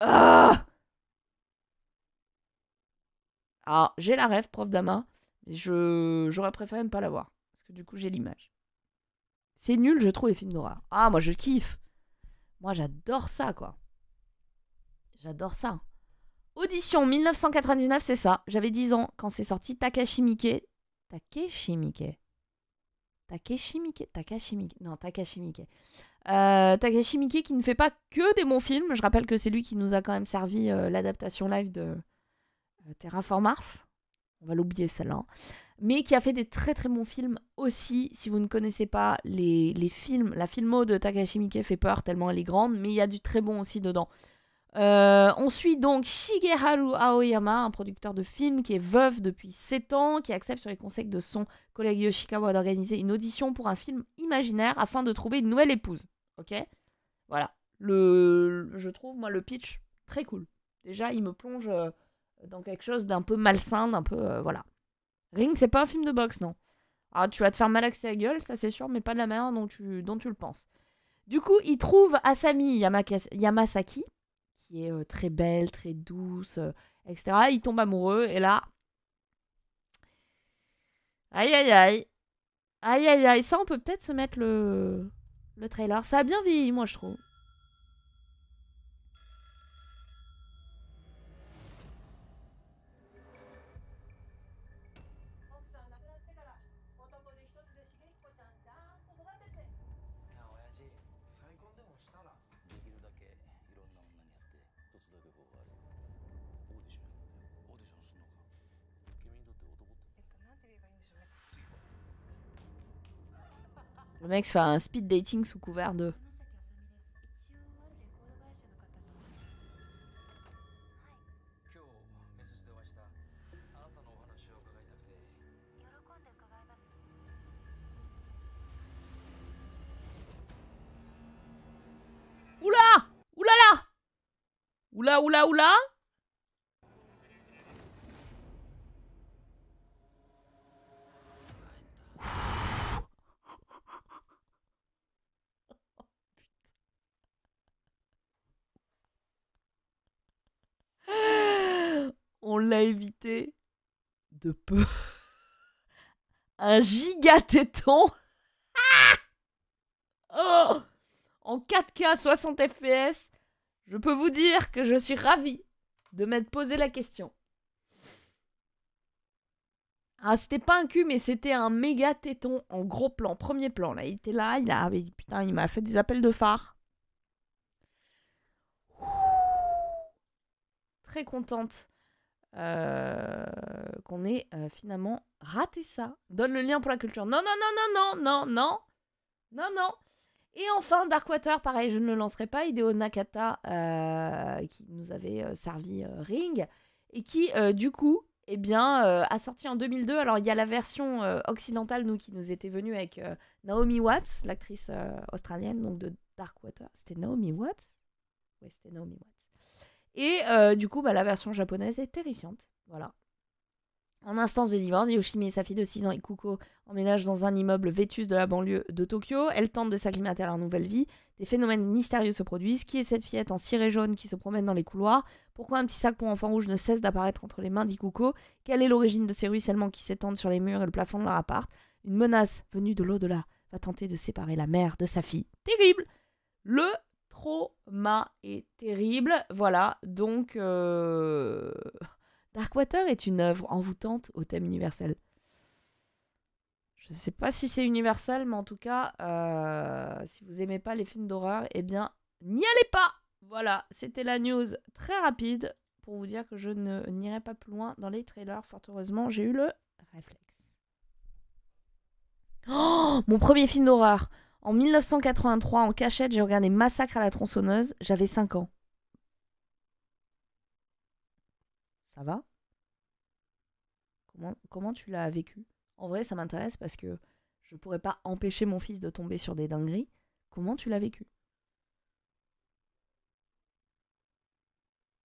Ah! Alors, j'ai la rêve, prof d'ama. J'aurais préféré ne pas l'avoir. Parce que du coup, j'ai l'image. C'est nul, je trouve, les films d'horreur. Ah, moi, je kiffe. Moi, j'adore ça, quoi. J'adore ça. Audition, 1999, c'est ça. J'avais 10 ans quand c'est sorti. Takashi Miike. Takashi Miike. Non, Takashi Miike. Takashi Miike qui ne fait pas que des bons films. Je rappelle que c'est lui qui nous a quand même servi l'adaptation live de Terraform Mars. On va l'oublier celle-là. Mais qui a fait des très très bons films aussi. Si vous ne connaissez pas les films, la filmo de Takashi Miike fait peur tellement elle est grande, mais il y a du très bon aussi dedans. On suit donc Shigeharu Aoyama, un producteur de films qui est veuf depuis 7 ans, qui accepte sur les conseils de son collègue Yoshikawa d'organiser une audition pour un film imaginaire afin de trouver une nouvelle épouse. Ok? Voilà. Je trouve, moi, le pitch très cool. Déjà, il me plonge dans quelque chose d'un peu malsain, d'un peu... voilà. Ring, c'est pas un film de boxe, non. Ah, tu vas te faire malaxer la gueule, ça c'est sûr, mais pas de la manière dont tu le penses. Du coup, il trouve Asami Yamasaki, qui est très belle, très douce, etc. Il tombe amoureux, et là... Aïe, aïe, aïe. Aïe, aïe, aïe. Ça, on peut peut-être se mettre le trailer. Ça a bien vieilli, moi, je trouve. Le mec se fait un speed dating sous couvert de... Oula, oula, oula. On l'a évité de peu. Un giga téton. Oh, en 4K 60 FPS. Je peux vous dire que je suis ravie de m'être posé la question. Ah, c'était pas un cul, mais c'était un méga téton en gros plan, premier plan. Là, il était là, putain, il m'a fait des appels de phare. Très contente qu'on ait finalement raté ça. Donne le lien pour la culture. Non, non, non, non, non, non, non, non, non. Et enfin, Darkwater, pareil, je ne le lancerai pas. Hideo Nakata, qui nous avait servi Ring, et qui, du coup, eh bien, a sorti en 2002. Alors, il y a la version occidentale, nous, qui nous était venue avec Naomi Watts, l'actrice australienne, donc de Darkwater. C'était Naomi Watts? Oui, c'était Naomi Watts. Et du coup, bah, la version japonaise est terrifiante. Voilà. En instance de divorce, Yoshimi et sa fille de 6 ans, Ikuko, emménagent dans un immeuble vétuste de la banlieue de Tokyo. Elle tente de s'acclimater à leur nouvelle vie. Des phénomènes mystérieux se produisent. Qui est cette fillette en ciré jaune qui se promène dans les couloirs? Pourquoi un petit sac pour enfants rouge ne cesse d'apparaître entre les mains d'Ikuko? Quelle est l'origine de ces ruissellements qui s'étendent sur les murs et le plafond de leur appart? Une menace venue de l'au-delà va tenter de séparer la mère de sa fille. Terrible! Le trauma est terrible. Voilà, donc... Darkwater est une œuvre envoûtante au thème universel. Je ne sais pas si c'est universel, mais en tout cas, si vous aimez pas les films d'horreur, eh bien, n'y allez pas. Voilà, c'était la news très rapide pour vous dire que je n'irai pas plus loin dans les trailers. Fort heureusement, j'ai eu le réflexe. Oh, mon premier film d'horreur. En 1983, en cachette, j'ai regardé Massacre à la tronçonneuse. J'avais 5 ans. Ça va? Comment tu l'as vécu? En vrai, ça m'intéresse parce que je pourrais pas empêcher mon fils de tomber sur des dingueries. Comment tu l'as vécu?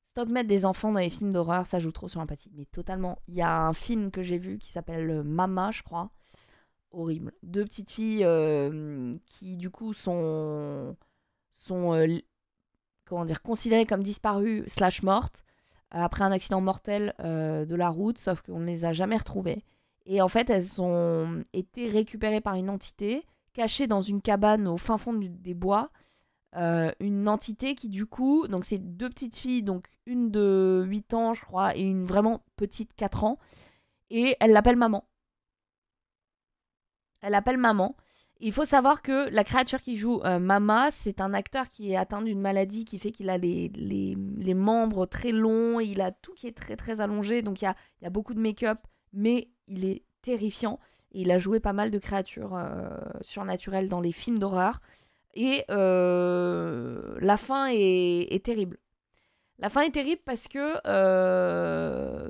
Stop mettre des enfants dans les films d'horreur, ça joue trop sur l'empathie. Mais totalement. Il y a un film que j'ai vu qui s'appelle Mama, je crois. Horrible. Deux petites filles qui, du coup, sont comment dire, considérées comme disparues / mortes après un accident mortel de la route, sauf qu'on ne les a jamais retrouvées. Et en fait, elles ont été récupérées par une entité cachée dans une cabane au fin fond des bois. Une entité qui, du coup, donc c'est deux petites filles, donc une de 8 ans, je crois, et une vraiment petite 4 ans. Et elle l'appelle maman. Elle l'appelle maman. Il faut savoir que la créature qui joue Mama, c'est un acteur qui est atteint d'une maladie qui fait qu'il a les membres très longs, il a tout qui est très très allongé, donc il y a beaucoup de make-up, mais il est terrifiant. Et il a joué pas mal de créatures surnaturelles dans les films d'horreur. Et la fin est terrible. La fin est terrible parce que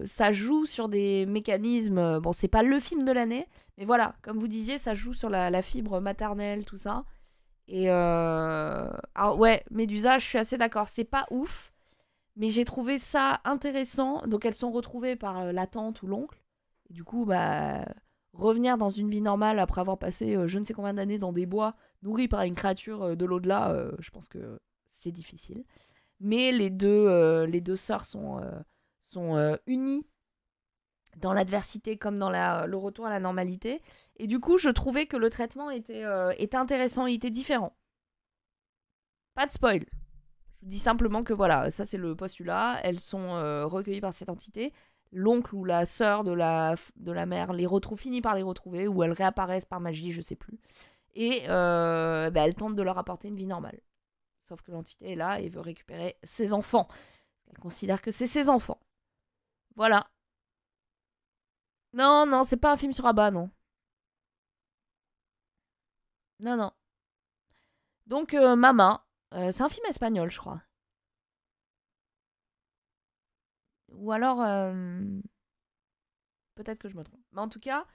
ça joue sur des mécanismes... Bon, c'est pas le film de l'année, mais voilà, comme vous disiez, ça joue sur la fibre maternelle, tout ça. Et alors ouais, Médusa, je suis assez d'accord, c'est pas ouf, mais j'ai trouvé ça intéressant. Donc elles sont retrouvées par la tante ou l'oncle. Et du coup, bah, revenir dans une vie normale après avoir passé je ne sais combien d'années dans des bois nourris par une créature de l'au-delà, je pense que c'est difficile. Mais les deux sœurs sont unies dans l'adversité comme dans le retour à la normalité. Et du coup, je trouvais que le traitement était intéressant, il était différent. Pas de spoil. Je vous dis simplement que voilà, ça c'est le postulat. Elles sont recueillies par cette entité. L'oncle ou la sœur de la mère finit par les retrouver, ou elles réapparaissent par magie, je sais plus. Et elles tentent de leur apporter une vie normale. Sauf que l'entité est là et veut récupérer ses enfants. Elle considère que c'est ses enfants. Voilà. Non, non, c'est pas un film sur Abba, non. Non, non. Donc, Mama, c'est un film espagnol, je crois. Ou alors, peut-être que je me trompe. Mais en tout cas,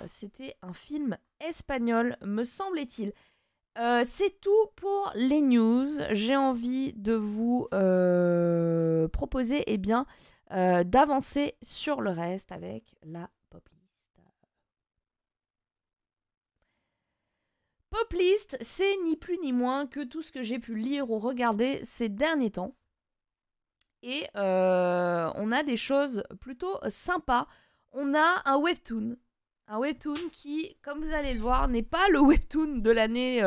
c'était un film espagnol, me semble-t-il. C'est tout pour les news. J'ai envie de vous proposer eh bien, d'avancer sur le reste avec la pop list. Pop list, c'est ni plus ni moins que tout ce que j'ai pu lire ou regarder ces derniers temps. Et on a des choses plutôt sympas. On a un webtoon. Un webtoon qui, comme vous allez le voir, n'est pas le webtoon de l'année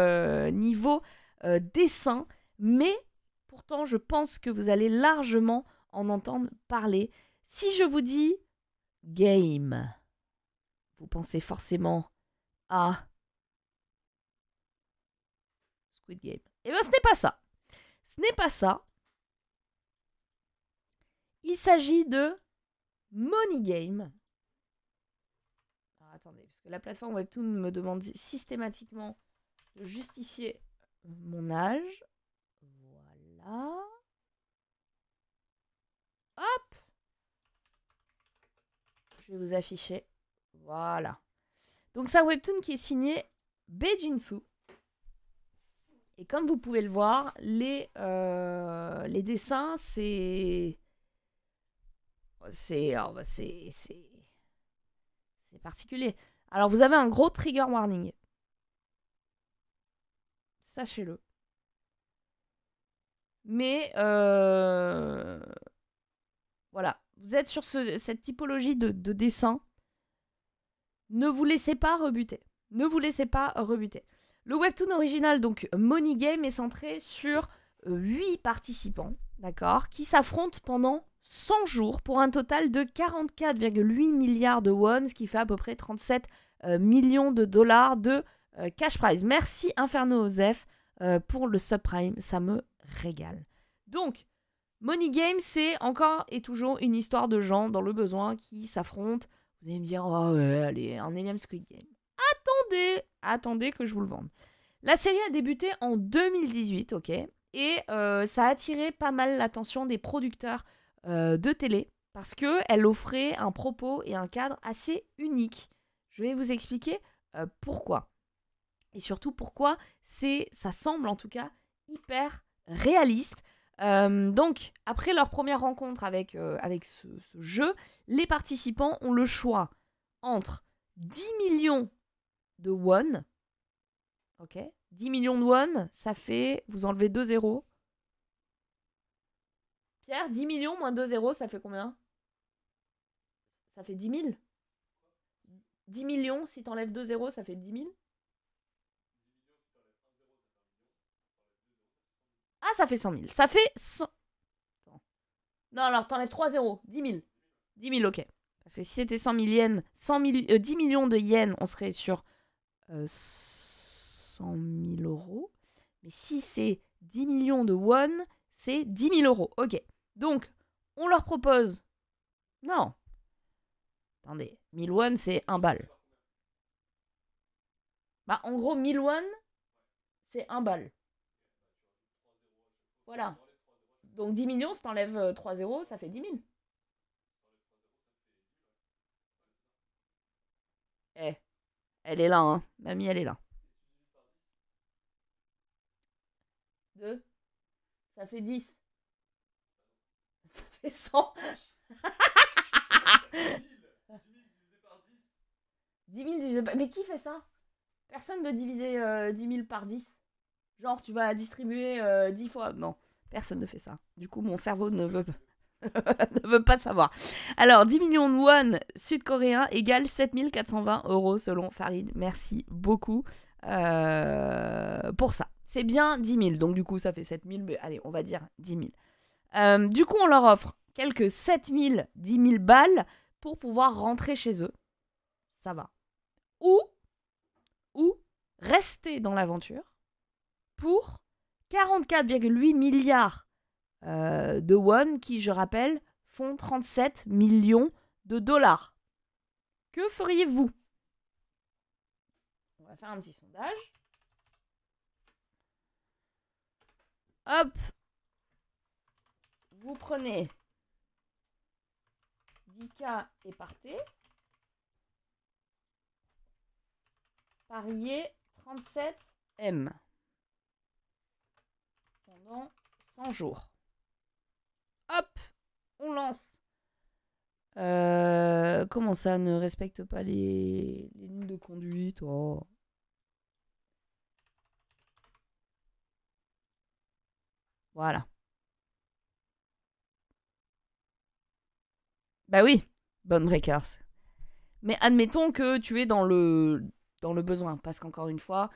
niveau dessin. Mais pourtant, je pense que vous allez largement en entendre parler. Si je vous dis game, vous pensez forcément à Squid Game. Eh bien, ce n'est pas ça. Ce n'est pas ça. Il s'agit de Money Game. Alors, attendez, parce que la plateforme Webtoon me demande systématiquement de justifier mon âge. Voilà. Hop. Je vais vous afficher. Voilà. Donc c'est un Webtoon qui est signé Beijinsu. Et comme vous pouvez le voir, les dessins, c'est particulier. Alors, vous avez un gros trigger warning. Sachez-le. Mais, voilà. Vous êtes sur cette typologie de dessin. Ne vous laissez pas rebuter. Ne vous laissez pas rebuter. Le webtoon original, donc Money Game, est centré sur 8 participants, d'accord, qui s'affrontent pendant 100 jours pour un total de 44,8 milliards de won, ce qui fait à peu près 37 millions de dollars de cash prize. Merci Inferno Osef pour le subprime, ça me régale. Donc, Money Game, c'est encore et toujours une histoire de gens dans le besoin qui s'affrontent. Vous allez me dire, oh ouais, allez, un énième Squid Game. Attendez que je vous le vende. La série a débuté en 2018, ok, et ça a attiré pas mal l'attention des producteurs de télé parce qu'elle offrait un propos et un cadre assez unique. Je vais vous expliquer pourquoi. Et surtout pourquoi ça semble en tout cas hyper réaliste. Donc, après leur première rencontre avec ce jeu, les participants ont le choix entre 10 millions de won. Ok, 10 millions de won, ça fait... Vous enlevez 2 zéros. Pierre, 10 millions moins 2 zéros, ça fait combien? Ça fait 10 000. 10 millions, si t'enlèves 2 zéros, ça fait 10 000. Ah, ça fait 100 000. Ça fait 100... Non, alors t'enlèves 3 zéros. 10 000. 10 000, ok. Parce que si c'était 100 000 yens, 10 millions de yens, on serait sur 100 000 euros. Mais si c'est 10 millions de won, c'est 10 000 euros. Ok. Donc, on leur propose... Non. Attendez. 1000 won, c'est 1 balle. Bah, en gros, 1000 won, c'est 1 balle. Voilà. Donc, 10 millions, si t'enlèves 3 zéros, ça fait 10 000. Eh, elle est là, hein. Mamie, elle est là. 2. Ça fait 10. Ça fait 100. 10 000 divisé par... Mais qui fait ça? Personne ne diviser 10 000 par 10. Genre, tu vas distribuer 10 fois. Non, personne ne fait ça. Du coup, mon cerveau ne veut, ne veut pas savoir. Alors, 10 millions de won sud-coréens égale 7 420 euros selon Farid. Merci beaucoup pour ça. C'est bien 10 000. Donc, du coup, ça fait 7 000. Mais allez, on va dire 10 000. Du coup, on leur offre quelques 7 000, 10 000 balles pour pouvoir rentrer chez eux. Ça va. Ou rester dans l'aventure pour 44,8 milliards de won qui, je rappelle, font 37 millions de dollars. Que feriez-vous? On va faire un petit sondage. Hop. Vous prenez 10K et partez. Pariez 37 M. pendant 100 jours. Hop, on lance. Comment ça ne respecte pas les lignes de conduite? Oh. Voilà. Bah oui, Bone Breakers. Mais admettons que tu es dans le besoin. Parce qu'encore une fois,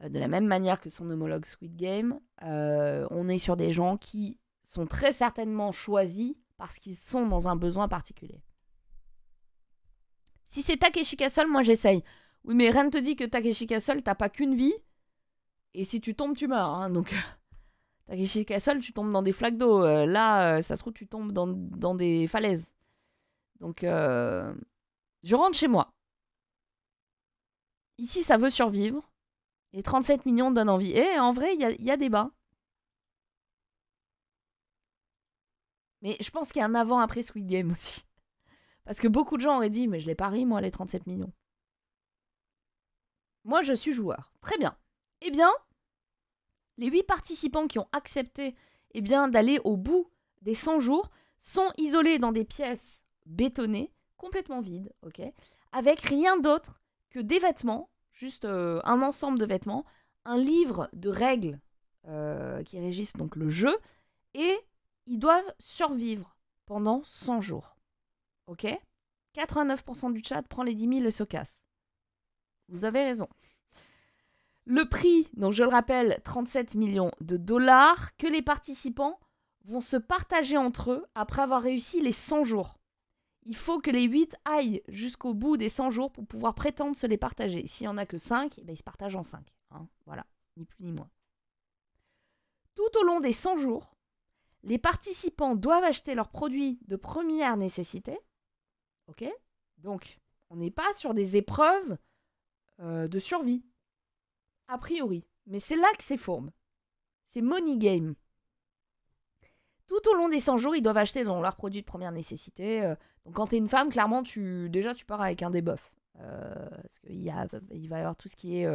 de la même manière que son homologue Squid Game, on est sur des gens qui sont très certainement choisis parce qu'ils sont dans un besoin particulier. Si c'est Takeshi Castle, moi j'essaye. Oui, mais rien ne te dit que Takeshi Castle, t'as pas qu'une vie. Et si tu tombes, tu meurs. Hein, donc, Takeshi Castle, tu tombes dans des flaques d'eau. Là, ça se trouve, tu tombes dans des falaises. Donc, je rentre chez moi. Ici, ça veut survivre. Et 37 millions donnent envie. Et en vrai, il y a débat. Mais je pense qu'il y a un avant-après Squid Game aussi. Parce que beaucoup de gens auraient dit, mais je les parie, moi, les 37 millions. Moi, je suis joueur. Très bien. Eh bien, les 8 participants qui ont accepté d'aller au bout des 100 jours sont isolés dans des pièces bétonnées, complètement vides, ok, avec rien d'autre que des vêtements, juste un ensemble de vêtements, un livre de règles qui régissent donc le jeu, et ils doivent survivre pendant 100 jours. Ok ? 89% du chat prend les 10 000 et se casse. Vous avez raison. Le prix, donc je le rappelle, 37 millions de dollars, que les participants vont se partager entre eux après avoir réussi les 100 jours. Il faut que les 8 aillent jusqu'au bout des 100 jours pour pouvoir prétendre se les partager. S'il n'y en a que 5, ils se partagent en 5. Hein, voilà, ni plus ni moins. Tout au long des 100 jours, les participants doivent acheter leurs produits de première nécessité. Ok ? Donc, on n'est pas sur des épreuves de survie. A priori. Mais c'est là que c'est fourbe. C'est money game. Tout au long des 100 jours, ils doivent acheter leurs produits de première nécessité. Donc quand tu es une femme, clairement, tu pars avec un debuff. Parce qu'il va y avoir tout ce qui est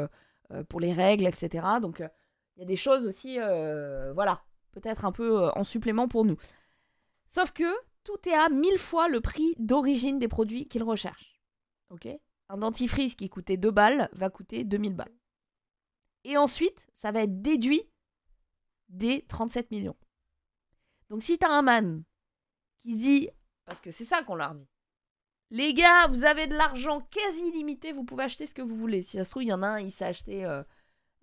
pour les règles, etc. Donc il y a des choses aussi, voilà, peut-être un peu en supplément pour nous. Sauf que tout est à 1000 fois le prix d'origine des produits qu'ils recherchent. Ok ? Un dentifrice qui coûtait 2 balles va coûter 2000 balles. Et ensuite, ça va être déduit des 37 millions. Donc si t'as un man qui dit, parce que c'est ça qu'on leur dit, les gars, vous avez de l'argent quasi illimité, vous pouvez acheter ce que vous voulez. Si ça se trouve, il y en a un, il s'est acheté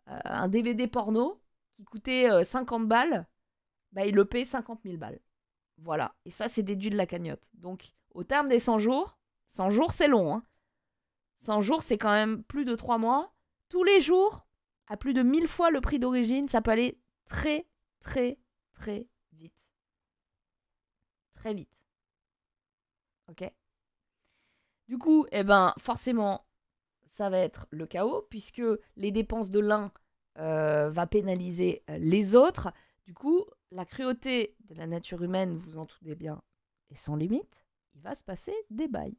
un DVD porno qui coûtait 50 balles, bah il le paie 50 000 balles. Voilà. Et ça, c'est déduit de la cagnotte. Donc, au terme des 100 jours c'est long. Hein. 100 jours, c'est quand même plus de 3 mois. Tous les jours, à plus de 1000 fois le prix d'origine, ça peut aller très, très, très vite. Très vite. Ok ? Du coup, forcément, ça va être le chaos, puisque les dépenses de l'un va pénaliser les autres. Du coup, la cruauté de la nature humaine, vous en doutez bien, est sans limite. Il va se passer des bails.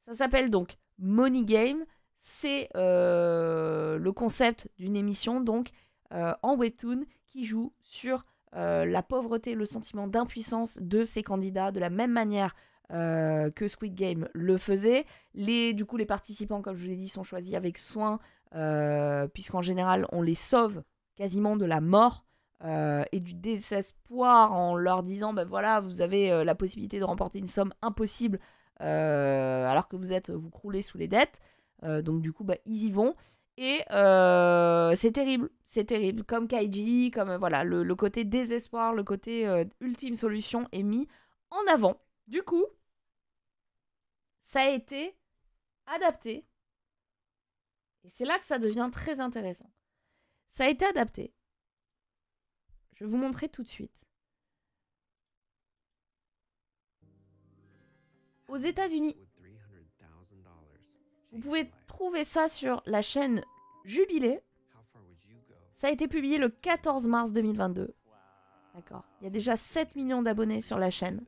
Ça s'appelle donc Money Game. C'est le concept d'une émission donc en webtoon qui joue sur la pauvreté, le sentiment d'impuissance de ces candidats de la même manière que Squid Game le faisait. Du coup, les participants, comme je vous l'ai dit, sont choisis avec soin puisqu'en général, on les sauve quasiment de la mort et du désespoir en leur disant, ben voilà, vous avez la possibilité de remporter une somme impossible alors que vous croulez sous les dettes. Donc du coup, ils y vont. Et c'est terrible. Comme Kaiji, comme voilà, le côté désespoir, le côté ultime solution est mis en avant. Du coup, ça a été adapté. Et c'est là que ça devient très intéressant. Ça a été adapté. Je vais vous montrer tout de suite. Aux États-Unis, vous pouvez trouver ça sur la chaîne Jubilé. Ça a été publié le 14 mars 2022. D'accord. Il y a déjà 7 millions d'abonnés sur la chaîne.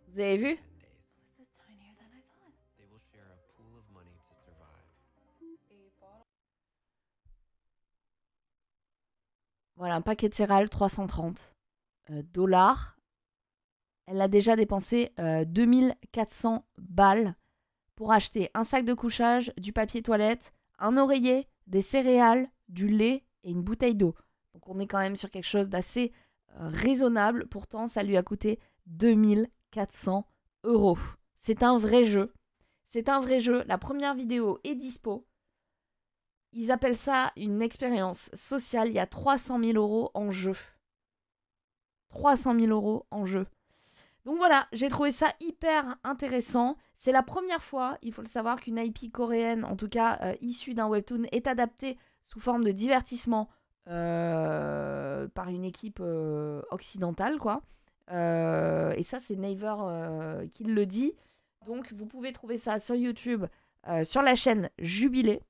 Vous avez vu? Voilà, un paquet de céréales, 330 dollars. Elle a déjà dépensé 2400 balles pour acheter un sac de couchage, du papier toilette, un oreiller, des céréales, du lait et une bouteille d'eau. Donc on est quand même sur quelque chose d'assez raisonnable. Pourtant, ça lui a coûté 2400 €. C'est un vrai jeu. C'est un vrai jeu. La première vidéo est dispo. Ils appellent ça une expérience sociale. Il y a 300 000 € en jeu. 300 000 € en jeu. Donc voilà, j'ai trouvé ça hyper intéressant. C'est la première fois, il faut le savoir, qu'une IP coréenne, en tout cas issue d'un webtoon, est adaptée sous forme de divertissement par une équipe occidentale, quoi. Et ça, c'est Naver qui le dit. Donc vous pouvez trouver ça sur YouTube, sur la chaîne Jubilé.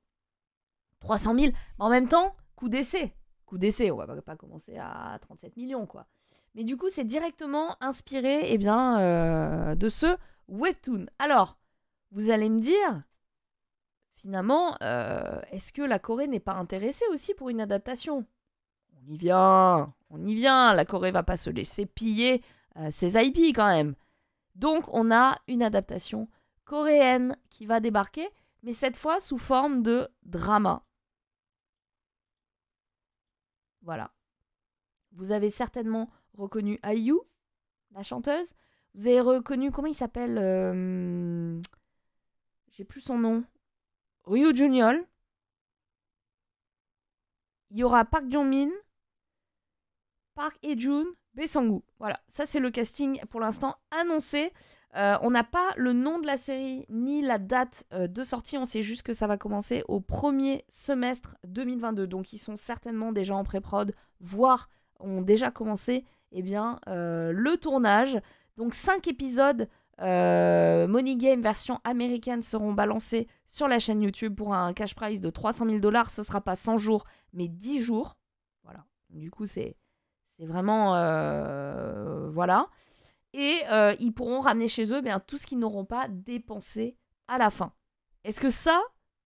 300 000, mais en même temps, coup d'essai. Coup d'essai, on va pas commencer à 37 millions, quoi. Mais du coup, c'est directement inspiré de ce webtoon. Alors, vous allez me dire, finalement, est-ce que la Corée n'est pas intéressée aussi pour une adaptation? On y vient. La Corée va pas se laisser piller ses IP quand même. Donc, on a une adaptation coréenne qui va débarquer, mais cette fois sous forme de drama. Voilà. Vous avez certainement reconnu IU, la chanteuse. Vous avez reconnu, comment il s'appelle j'ai plus son nom. Ryu Juniol. Il y aura Park Jong-min, Park Hye-jun, Bae Sang-woo. Voilà, ça c'est le casting pour l'instant annoncé. On n'a pas le nom de la série ni la date de sortie. On sait juste que ça va commencer au premier semestre 2022. Donc ils sont certainement déjà en pré-prod, voire ont déjà commencé le tournage. Donc 5 épisodes Money Game version américaine seront balancés sur la chaîne YouTube pour un cash prize de 300 000 $. Ce ne sera pas 100 jours, mais 10 jours. Voilà. Du coup, c'est vraiment... voilà. Et ils pourront ramener chez eux tout ce qu'ils n'auront pas dépensé à la fin. Est-ce que ça,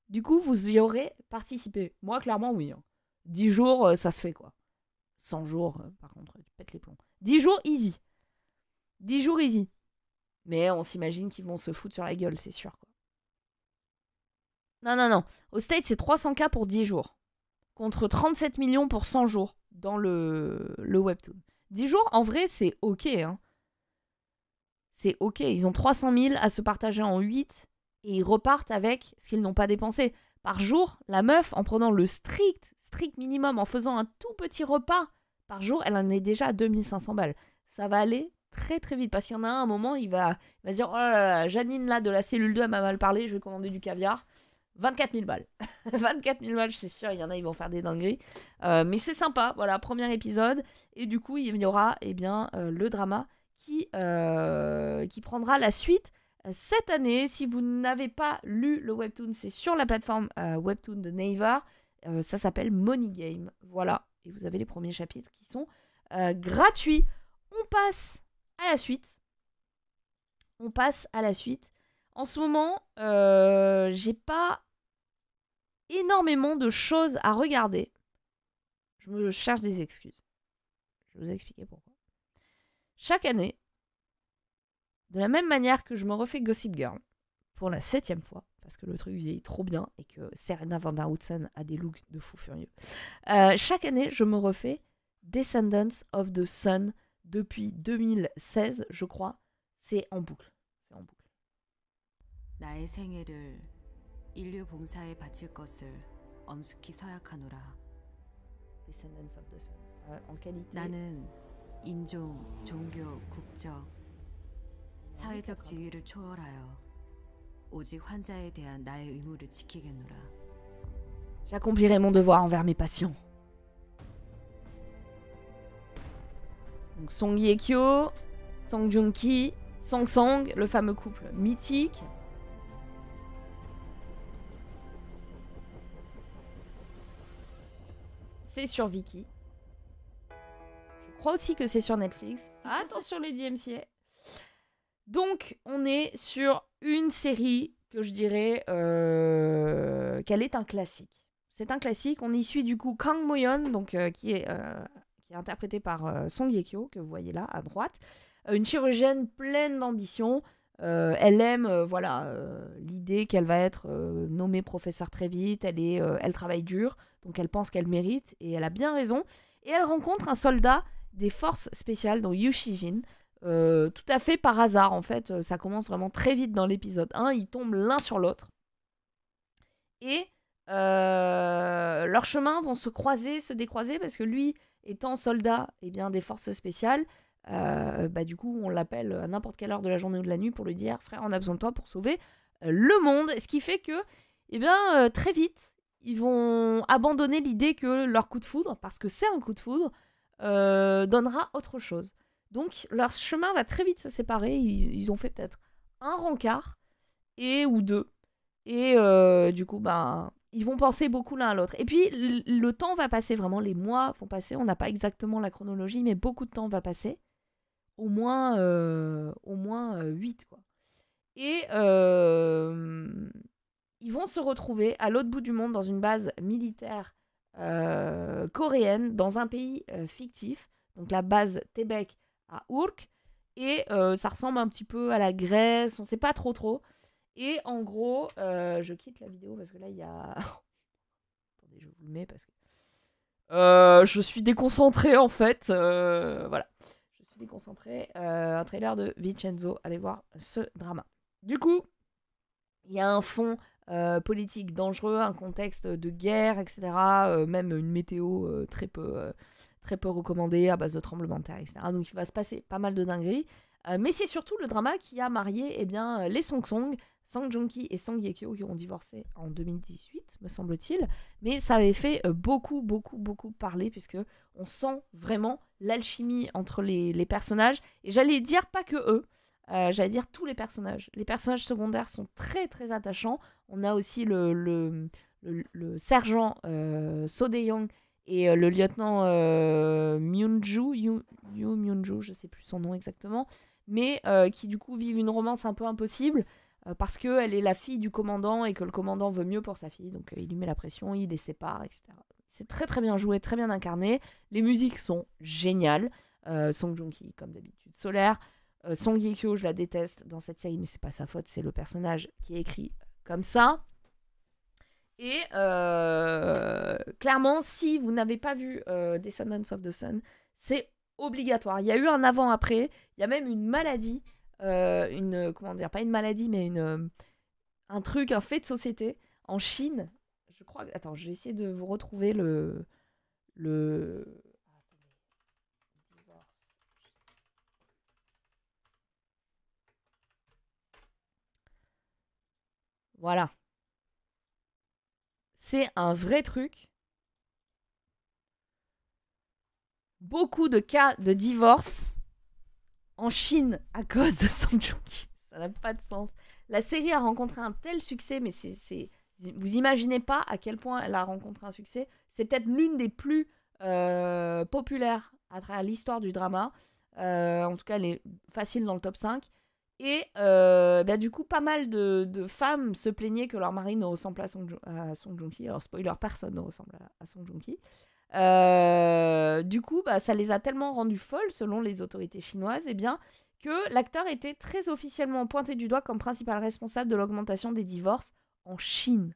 du coup, vous y aurez participé? Moi, clairement, oui. 10 jours, ça se fait, quoi. 100 jours, par contre, tu pètes les plombs. 10 jours, easy. 10 jours, easy. Mais on s'imagine qu'ils vont se foutre sur la gueule, c'est sûr, quoi. Non. Au States, c'est 300K pour 10 jours. Contre 37 millions pour 100 jours dans le webtoon. 10 jours, en vrai, c'est OK, hein. C'est OK. Ils ont 300 000 à se partager en 8 et ils repartent avec ce qu'ils n'ont pas dépensé. Par jour, la meuf, en prenant le strict minimum, en faisant un tout petit repas par jour, elle en est déjà à 2500 balles. Ça va aller très très vite parce qu'il y en a un moment, il va se dire oh là là, Janine là de la cellule 2, elle m'a mal parlé, je vais commander du caviar. 24 000 balles. 24 000 balles, je suis sûre, il y en a, ils vont faire des dingueries. Mais c'est sympa, voilà, premier épisode. Et du coup, il y aura le drama qui prendra la suite cette année. Si vous n'avez pas lu le webtoon, c'est sur la plateforme webtoon de Naver. Ça s'appelle Money Game. Voilà. Et vous avez les premiers chapitres qui sont gratuits. On passe à la suite. En ce moment, j'ai pas énormément de choses à regarder. Je me cherche des excuses. Je vais vous expliquer pourquoi. Chaque année, de la même manière que je me refais Gossip Girl pour la 7e fois, parce que le truc vieillit trop bien et que Serena Van Der Woodsen a des looks de fou furieux. Chaque année, je me refais Descendants of the Sun depuis 2016, je crois. C'est en boucle. 나의 생애를 인류 봉사에 바칠 것을 엄숙히 서약하노라. Descendants of the Sun. En qualité. 나는 인종, 종교, 국적, 사회적 지위를 초월하여 오직 환자에 대한 나의 의무를 지키겠노라. J'accomplirai mon devoir envers mes patients. Donc Song Ye-kyo, Song Joong-ki, Song Sang, le fameux couple mythique. C'est sur Viki. crois aussi que c'est sur Netflix. Attention les DMCA. Donc, on est sur une série que je dirais qu'elle est un classique. C'est un classique. On y suit du coup Kang Mo-yeon, donc, qui est interprété par Song Ye-kyo, que vous voyez là, à droite. Une chirurgienne pleine d'ambition. Elle aime l'idée qu'elle va être nommée professeure très vite. Elle travaille dur, donc elle pense qu'elle mérite, et elle a bien raison. Et elle rencontre un soldat des forces spéciales, donc Yu Shijin, tout à fait par hasard. En fait, ça commence vraiment très vite dans l'épisode 1. Ils tombent l'un sur l'autre. Et leurs chemins vont se croiser, se décroiser, parce que lui, étant soldat des forces spéciales, du coup, on l'appelle à n'importe quelle heure de la journée ou de la nuit pour lui dire « Frère, on a besoin de toi pour sauver le monde ». Ce qui fait que, très vite, ils vont abandonner l'idée que leur coup de foudre, parce que c'est un coup de foudre, donnera autre chose. Donc, leur chemin va très vite se séparer. Ils ont fait peut-être un rencard, ou deux. Et du coup, ils vont penser beaucoup l'un à l'autre. Et puis, le temps va passer, vraiment, les mois vont passer. On n'a pas exactement la chronologie, mais beaucoup de temps va passer. Au moins 8, quoi. Et ils vont se retrouver à l'autre bout du monde, dans une base militaire coréenne, dans un pays fictif. Donc la base Taebaek à Urk. Et ça ressemble un petit peu à la Grèce, on ne sait pas trop. Et en gros, je quitte la vidéo parce que là, il y a... Attendez, je vous le mets parce que... je suis déconcentrée, en fait. Voilà. Je suis déconcentrée. Un trailer de Vincenzo. Allez voir ce drama. Du coup, il y a un fond politique dangereux, un contexte de guerre, etc. Même une météo très peu recommandée à base de tremblements de terre, etc. Donc il va se passer pas mal de dingueries. Mais c'est surtout le drama qui a marié les Song, Song Joong-ki et Song Ye-kyo, qui ont divorcé en 2018, me semble-t-il. Mais ça avait fait beaucoup parler, puisque on sent vraiment l'alchimie entre les personnages. Et j'allais dire pas que eux, j'allais dire tous les personnages. Les personnages secondaires sont très très attachants. On a aussi le sergent So Dae-young et le lieutenant Myunju, Myunju, je sais plus son nom exactement, mais qui du coup vivent une romance un peu impossible parce qu'elle est la fille du commandant et que le commandant veut mieux pour sa fille, donc il lui met la pression, il les sépare, etc. C'est très très bien joué, très bien incarné. Les musiques sont géniales. Song Joong-ki, comme d'habitude, solaire. Song Ye-kyo, je la déteste dans cette série, mais c'est pas sa faute, c'est le personnage qui est écrit comme ça. Et clairement, si vous n'avez pas vu Descendants of the Sun, c'est obligatoire. Il y a eu un avant-après, il y a même une maladie, pas une maladie, mais un truc, un fait de société en Chine. Je crois. Attends, je vais essayer de vous retrouver le. Voilà. C'est un vrai truc. Beaucoup de cas de divorce en Chine à cause de Song Joong-ki. Ça n'a pas de sens. La série a rencontré un tel succès, mais vous imaginez pas à quel point elle a rencontré un succès. C'est peut-être l'une des plus populaires à travers l'histoire du drama. En tout cas, elle est facile dans le top 5. Et du coup, pas mal de femmes se plaignaient que leur mari ne ressemble pas à Song Joong-ki. Alors, spoiler, personne ne ressemble à Song Joong-ki. Du coup, ça les a tellement rendues folles, selon les autorités chinoises, que l'acteur était très officiellement pointé du doigt comme principal responsable de l'augmentation des divorces en Chine.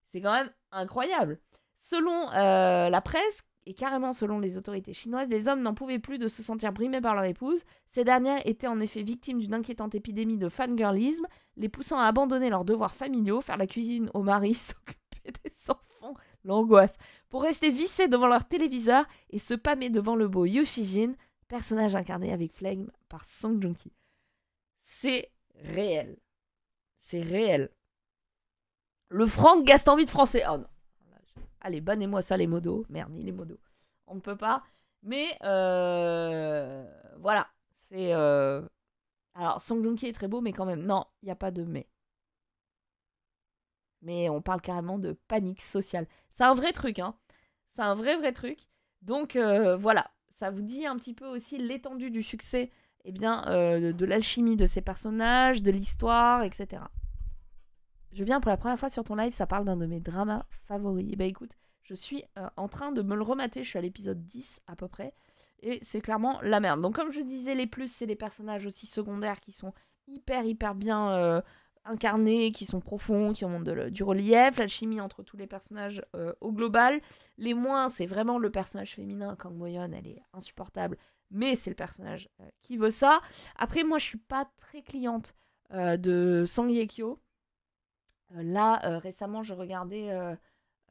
C'est quand même incroyable. Selon la presse, et carrément selon les autorités chinoises, les hommes n'en pouvaient plus de se sentir brimés par leur épouse. Ces dernières étaient en effet victimes d'une inquiétante épidémie de fangirlisme, les poussant à abandonner leurs devoirs familiaux, faire la cuisine au mari, s'occuper des enfants, l'angoisse, pour rester vissés devant leur téléviseur et se pâmer devant le beau Yu Shijin, personnage incarné avec flegme par Song Joong-ki. C'est réel. C'est réel. Le Franck Gastambide français. Oh non. Allez, bannez-moi ça, les modos. Merde, ni les modos. On ne peut pas. Mais, voilà. C'est... Alors, Song Joong-ki est très beau, mais quand même, non, il n'y a pas de mais. Mais on parle carrément de panique sociale. C'est un vrai truc, hein. C'est un vrai truc. Donc, voilà. ça vous dit un petit peu aussi l'étendue du succès de l'alchimie de ces personnages, de l'histoire, etc. Je viens pour la première fois sur ton live, ça parle d'un de mes dramas favoris. Et bah écoute, je suis en train de me le remater, je suis à l'épisode 10 à peu près, et c'est clairement la merde. Donc comme je disais, les plus, c'est les personnages aussi secondaires qui sont hyper bien incarnés, qui sont profonds, qui ont du relief, l'alchimie entre tous les personnages au global. Les moins, c'est vraiment le personnage féminin, Kang Mo-yeon, elle est insupportable, mais c'est le personnage qui veut ça. Après, moi, je suis pas très cliente de Song Ye-kyo. Là, récemment, je regardais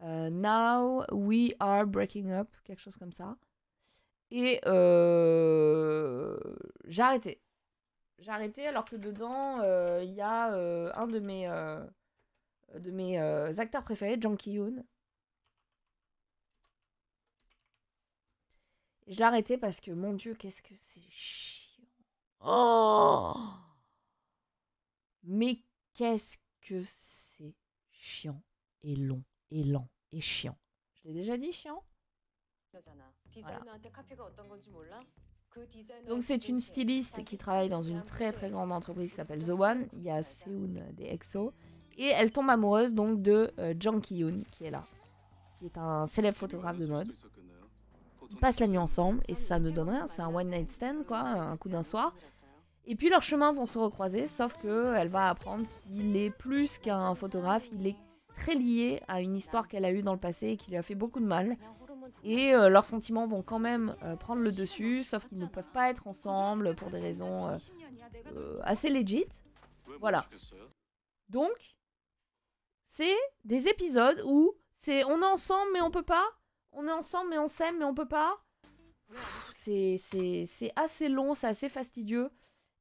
Now We Are Breaking Up, quelque chose comme ça. Et j'ai arrêté. J'ai arrêté alors que dedans, il y a un de mes acteurs préférés, Jang Ki-yoon. Je l'ai arrêté parce que, mon Dieu, qu'est-ce que c'est chiant. Oh, mais qu'est-ce que c'est chiant et long et lent et chiant. Je l'ai déjà dit, chiant. Voilà. Donc c'est une styliste qui travaille dans une très grande entreprise qui s'appelle The One. Il y a Seun des EXO. Et elle tombe amoureuse donc de Jang Ki-yoon qui est là. Qui est un célèbre photographe de mode. Ils passent la nuit ensemble et ça ne donne rien. C'est un one night stand quoi, un coup d'un soir. Et puis leurs chemins vont se recroiser, sauf qu'elle va apprendre qu'il est plus qu'un photographe. Il est très lié à une histoire qu'elle a eue dans le passé et qui lui a fait beaucoup de mal. Et leurs sentiments vont quand même prendre le dessus, sauf qu'ils ne peuvent pas être ensemble pour des raisons assez legit. Voilà. Donc, c'est des épisodes où on est ensemble mais on peut pas. On est ensemble mais on s'aime mais on peut pas. C'est assez long, c'est assez fastidieux.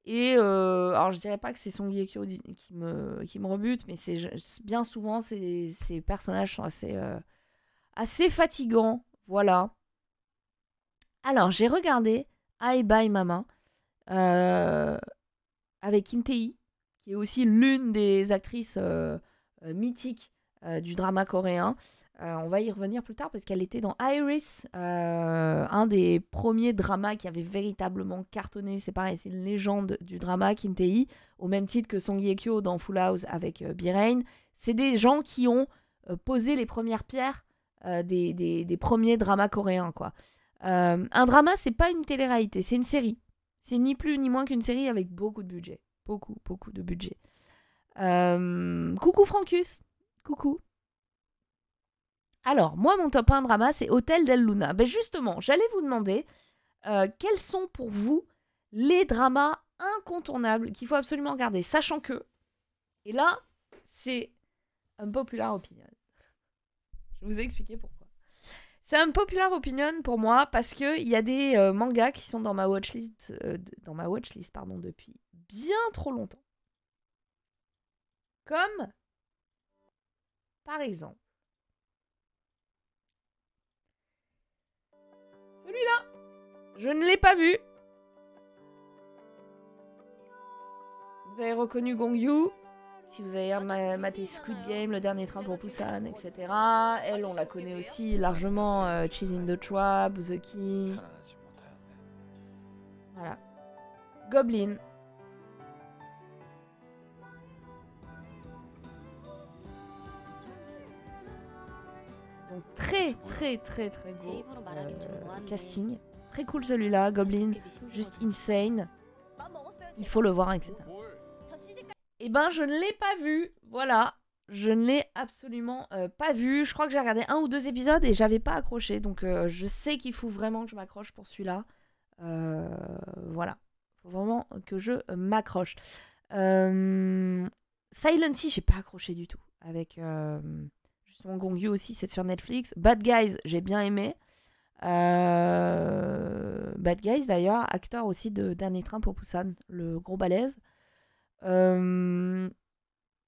Et alors je dirais pas que c'est Song Ye-kyo qui me rebute, mais bien souvent ces personnages sont assez fatigants. Voilà. Alors, j'ai regardé I Bye Mama avec Kim Tae-hee, qui est aussi l'une des actrices mythiques du drama coréen. On va y revenir plus tard parce qu'elle était dans Iris, un des premiers dramas qui avait véritablement cartonné. C'est pareil, c'est une légende du drama, Kim Tae-hee, au même titre que Song Ye-kyo dans Full House avec B-Rain. C'est des gens qui ont posé les premières pierres des premiers dramas coréens, quoi. Un drama, c'est pas une télé-réalité, c'est une série. C'est ni plus ni moins qu'une série avec beaucoup de budget. Beaucoup de budget. Coucou Francus. Coucou. Alors, moi, mon top 1 drama, c'est Hotel del Luna. Ben justement, j'allais vous demander quels sont pour vous les dramas incontournables qu'il faut absolument regarder, sachant que, et là, c'est un popular opinion. Je vais vous expliquer pourquoi. C'est un popular opinion pour moi parce qu'il y a des mangas qui sont dans ma watchlist, depuis bien trop longtemps. Comme, par exemple, celui-là. Je ne l'ai pas vu. Vous avez reconnu Gongyu. Si vous avez maté Squid Game, Le Dernier Train pour Busan, etc. Elle, on la connaît aussi largement. Chasing the Trap, The King. Voilà. Goblin. Donc très beau casting. Très cool celui-là, Goblin. Juste insane. Il faut le voir, etc. Eh ben, je ne l'ai pas vu. Voilà. Je ne l'ai absolument pas vu. Je crois que j'ai regardé 1 ou 2 épisodes et j'avais pas accroché. Donc, je sais qu'il faut vraiment que je m'accroche pour celui-là. Voilà. Il faut vraiment que je m'accroche. Silent Sea, j'ai pas accroché du tout. Avec justement Gongyu aussi, c'est sur Netflix. Bad Guys, j'ai bien aimé. Bad Guys, d'ailleurs, acteur aussi de Dernier Train pour Busan, le gros balèze.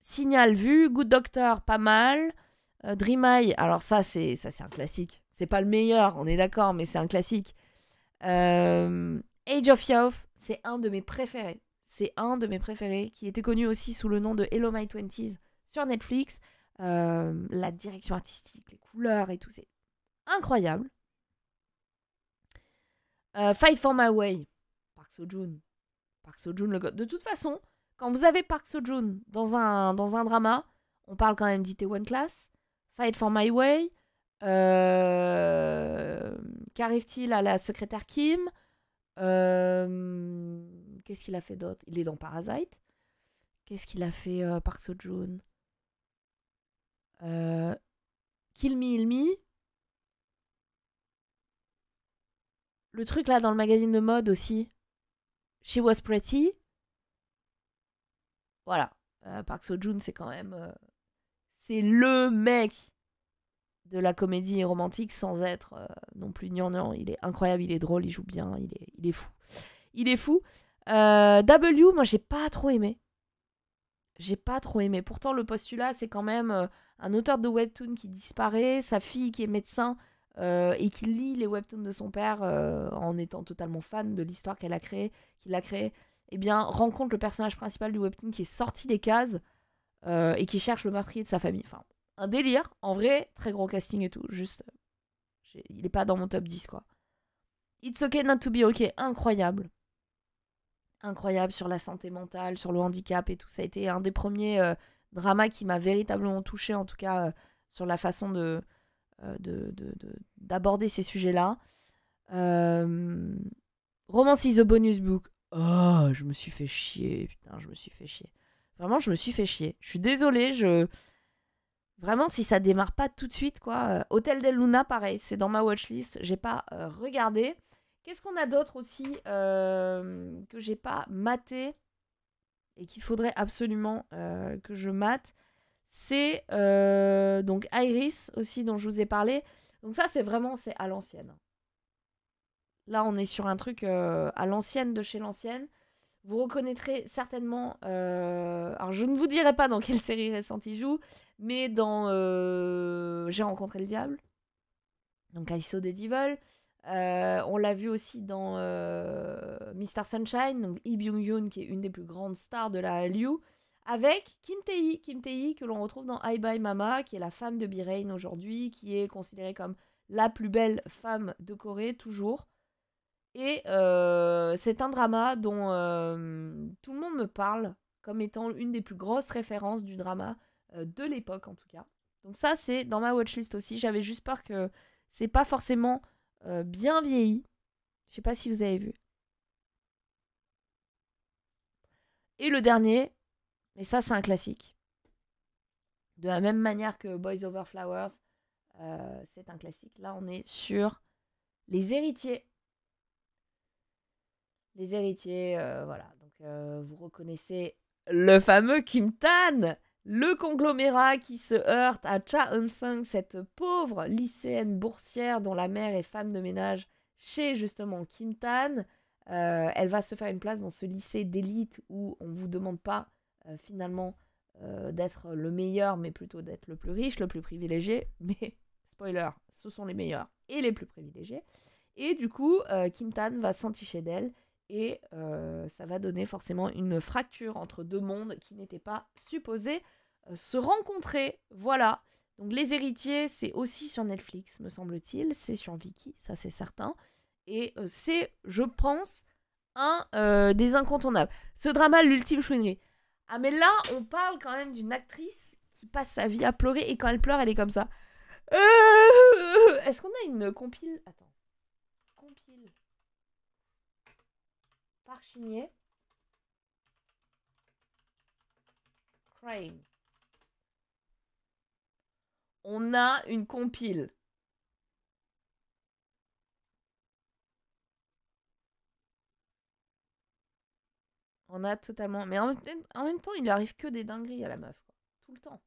Signal vu, Good Doctor pas mal, Dream Eye, alors ça c'est un classique, c'est pas le meilleur, on est d'accord, mais c'est un classique. Age of Youth, c'est un de mes préférés, qui était connu aussi sous le nom de Hello My 20s sur Netflix. La direction artistique, les couleurs et tout, c'est incroyable. Fight for My Way. Park Seo-joon. Park Seo-joon, le god. De toute façon, quand vous avez Park Seo-joon dans un drama, on parle quand même d'Itaewon Class, Fight for My Way, qu'arrive-t-il à la secrétaire Kim? Qu'est-ce qu'il a fait d'autre? Il est dans Parasite. Qu'est-ce qu'il a fait, Park Seo-joon? Kill Me, Heal Me. Le truc là dans le magazine de mode aussi. She Was Pretty. Voilà. Park Seo-joon, c'est quand même... c'est le mec de la comédie romantique sans être non plus gnangnan. Il est incroyable, il est drôle, il joue bien, il est fou. Il est fou. W, moi j'ai pas trop aimé. J'ai pas trop aimé. Pourtant le postulat c'est quand même un auteur de webtoon qui disparaît, sa fille qui est médecin et qui lit les webtoons de son père en étant totalement fan de l'histoire qu'il a créée, eh bien rencontre le personnage principal du webtoon qui est sorti des cases et qui cherche le meurtrier de sa famille. Enfin, un délire. En vrai, très gros casting et tout. Juste, il est pas dans mon top 10, quoi. It's Okay Not To Be Okay, incroyable. Incroyable sur la santé mentale, sur le handicap et tout. Ça a été un des premiers dramas qui m'a véritablement touchée, en tout cas, sur la façon d'aborder ces sujets-là. Romance is a Bonus Book. Oh, je me suis fait chier. Putain, je me suis fait chier. Vraiment, je me suis fait chier. Je suis désolée, Vraiment, si ça démarre pas tout de suite, quoi. Hotel del Luna, pareil, c'est dans ma watchlist. J'ai pas regardé. Qu'est-ce qu'on a d'autre aussi que j'ai pas maté et qu'il faudrait absolument que je mate? C'est donc Iris aussi, dont je vous ai parlé. Donc ça, c'est à l'ancienne. Là, on est sur un truc à l'ancienne de chez l'ancienne. Vous reconnaîtrez certainement... alors, je ne vous dirai pas dans quelle série récente il joue, mais dans J'ai rencontré le diable. Donc, I Saw the Devil. On l'a vu aussi dans Mr. Sunshine, donc Lee Byung-yoon, qui est une des plus grandes stars de la Hallyu, avec Kim Tae-hee. Kim Tae-hee, que l'on retrouve dans I Bye Mama, qui est la femme de B-Rain aujourd'hui, qui est considérée comme la plus belle femme de Corée, toujours. Et c'est un drama dont tout le monde me parle comme étant une des plus grosses références du drama de l'époque, en tout cas. Donc ça, c'est dans ma watchlist aussi. J'avais juste peur que c'est pas forcément bien vieilli. Je sais pas si vous avez vu. Et le dernier, mais ça, c'est un classique. De la même manière que Boys Over Flowers, c'est un classique. Là, on est sur Les Héritiers. Les Héritiers, voilà. Donc, vous reconnaissez le fameux Kim Tan, le conglomérat qui se heurte à Cha Eun-sung, cette pauvre lycéenne boursière dont la mère est femme de ménage chez justement Kim Tan. Elle va se faire une place dans ce lycée d'élite où on ne vous demande pas finalement d'être le meilleur, mais plutôt d'être le plus riche, le plus privilégié. Mais, spoiler, ce sont les meilleurs et les plus privilégiés. Et du coup, Kim Tan va s'enticher d'elle. Et ça va donner forcément une fracture entre deux mondes qui n'étaient pas supposés se rencontrer. Voilà. Donc Les Héritiers, c'est aussi sur Netflix, me semble-t-il. C'est sur Viki, ça c'est certain. Et c'est, je pense, un des incontournables. Ce drama, l'ultime chouinerie. Ah mais là, on parle quand même d'une actrice qui passe sa vie à pleurer et quand elle pleure, elle est comme ça. Est-ce qu'on a une compile? Attends. Compile. Park Shin-hye. Crying. On a une compile. On a totalement... Mais en même temps, il lui arrive que des dingueries à la meuf. Quoi. Tout le temps.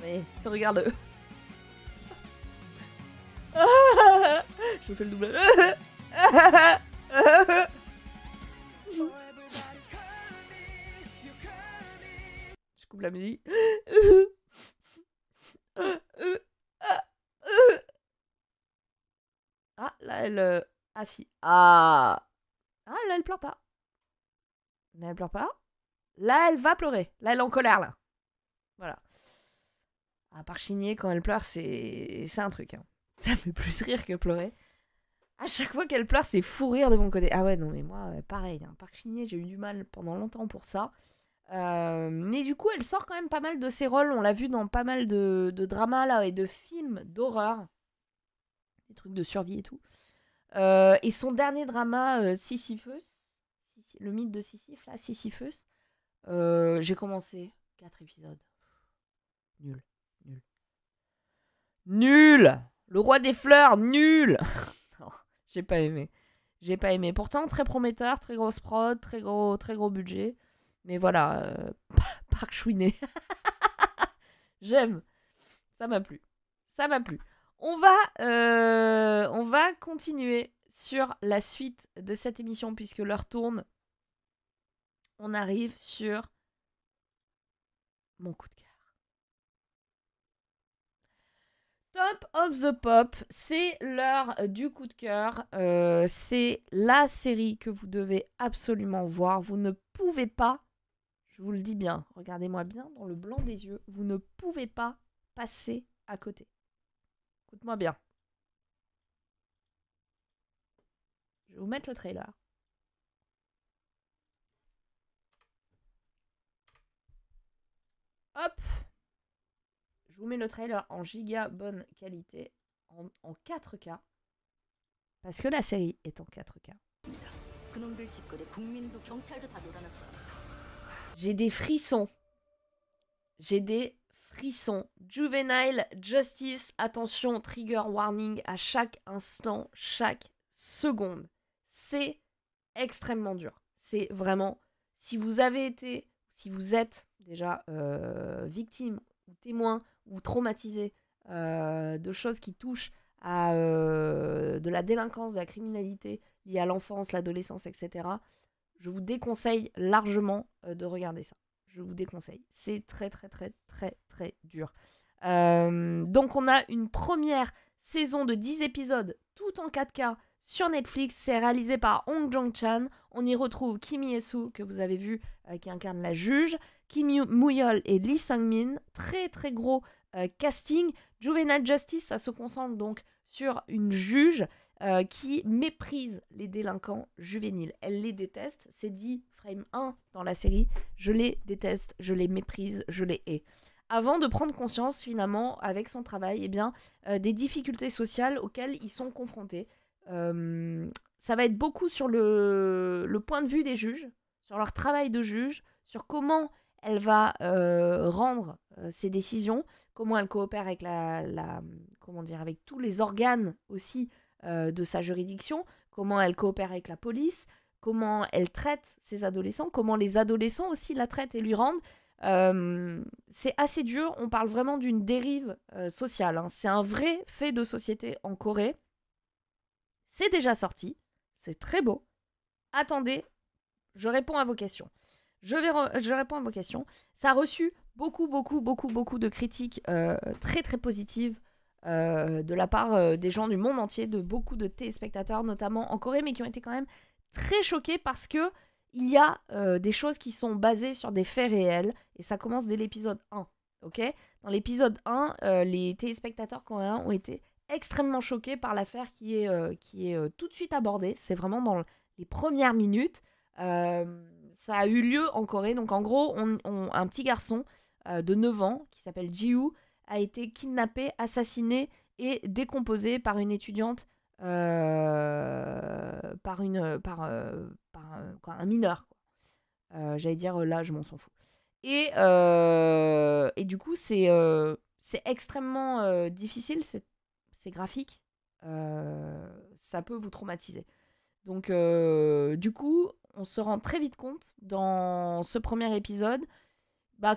Mais se regarde. Je fais le double. Je coupe la musique. Ah, là, elle... Ah, si. Ah. Ah, là, elle pleure pas. Là, elle pleure pas. Là, elle va pleurer. Là, elle est en colère, là. Voilà. À part Chigné, quand elle pleure, c'est un truc. Hein. Ça me fait plus rire que pleurer. À chaque fois qu'elle pleure, c'est fou rire de mon côté. Ah ouais, non, mais moi, pareil. Hein. Parc Chigné, j'ai eu du mal pendant longtemps pour ça. Mais du coup, elle sort quand même pas mal de ses rôles. On l'a vu dans pas mal de dramas là, et de films d'horreur. Des trucs de survie et tout. Et son dernier drama, Sisyphus, le mythe de Sisyphe, là, Sisyphus, j'ai commencé 4 épisodes. Nul. Nul. Le roi des fleurs, nul. Non, j'ai pas aimé. Pourtant, très prometteur, très grosse prod, très gros budget. Mais voilà, Park Chouiné. J'aime. Ça m'a plu. On va continuer sur la suite de cette émission puisque l'heure tourne. On arrive sur mon coup de cœur. Top of the Pop, c'est l'heure du coup de cœur. C'est la série que vous devez absolument voir. Vous ne pouvez pas, je vous le dis bien, regardez-moi bien dans le blanc des yeux, vous ne pouvez pas passer à côté. Écoute-moi bien. Je vais vous mettre le trailer. Hop! Je vous mets le trailer en giga bonne qualité, en 4K. Parce que la série est en 4K. J'ai des frissons. Juvenile Justice, attention, trigger warning à chaque instant, chaque seconde. C'est extrêmement dur. C'est vraiment, si vous êtes déjà victime ou témoin ou traumatisé de choses qui touchent à de la délinquance, de la criminalité liée à l'enfance, l'adolescence, etc., je vous déconseille largement de regarder ça. Je vous déconseille. C'est très dur. Donc on a une première saison de 10 épisodes, tout en 4K, sur Netflix. C'est réalisé par Hong Jong-chan. On y retrouve Kim Hye-soo, que vous avez vu, qui incarne la juge, Kim Moo-yeol et Lee Sang-min. Très gros casting. Juvenile Justice, ça se concentre donc sur une juge qui méprise les délinquants juvéniles. Elle les déteste. C'est dit frame 1 dans la série. Je les déteste, je les méprise, je les hais. Avant de prendre conscience, finalement, avec son travail, des difficultés sociales auxquelles ils sont confrontés. Ça va être beaucoup sur le point de vue des juges, sur leur travail de juge, sur comment elle va rendre ses décisions, comment elle coopère avec avec tous les organes aussi de sa juridiction, comment elle coopère avec la police, comment elle traite ses adolescents, comment les adolescents aussi la traitent et lui rendent. C'est assez dur, on parle vraiment d'une dérive sociale. Hein. C'est un vrai fait de société en Corée. C'est déjà sorti, c'est très beau. Attendez, je réponds à vos questions. Je réponds à vos questions. Ça a reçu beaucoup de critiques très positives de la part des gens du monde entier, de beaucoup de téléspectateurs, notamment en Corée, mais qui ont été quand même très choqués parce que il y a des choses qui sont basées sur des faits réels, et ça commence dès l'épisode 1. Okay, dans l'épisode 1, les téléspectateurs coréens ont été extrêmement choqués par l'affaire qui est tout de suite abordée. C'est vraiment dans les premières minutes. Ça a eu lieu en Corée. Donc en gros, un petit garçon de 9 ans qui s'appelle Ji-woo a été kidnappé, assassiné et décomposé par une étudiante, par un mineur. J'allais dire là, je m'en s'en fous. Et du coup, c'est extrêmement difficile, c'est graphique. Ça peut vous traumatiser. Donc, du coup, on se rend très vite compte dans ce premier épisode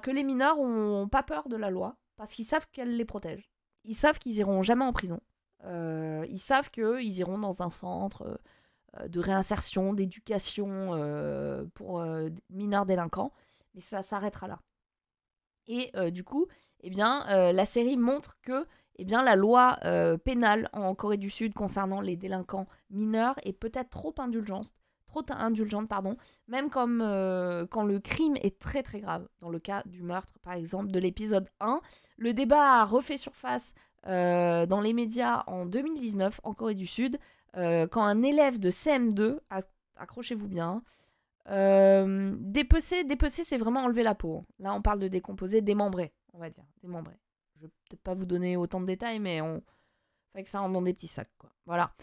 que les mineurs n'ont pas peur de la loi parce qu'ils savent qu'elle les protège. Ils savent qu'ils iront jamais en prison. Ils savent qu'ils iront dans un centre de réinsertion, d'éducation pour mineurs délinquants. Mais ça s'arrêtera là. Et du coup, la série montre que la loi pénale en Corée du Sud concernant les délinquants mineurs est peut-être trop indulgente, indulgente, pardon, même comme quand le crime est très très grave. Dans le cas du meurtre, par exemple, de l'épisode 1, le débat a refait surface dans les médias en 2019 en Corée du Sud, quand un élève de CM2, accrochez-vous bien, dépecer, c'est vraiment enlever la peau. Là, on parle de décomposer, démembrer, on va dire, démembrer. Je vais peut-être pas vous donner autant de détails, mais on fait que ça rentre dans des petits sacs, quoi. Voilà.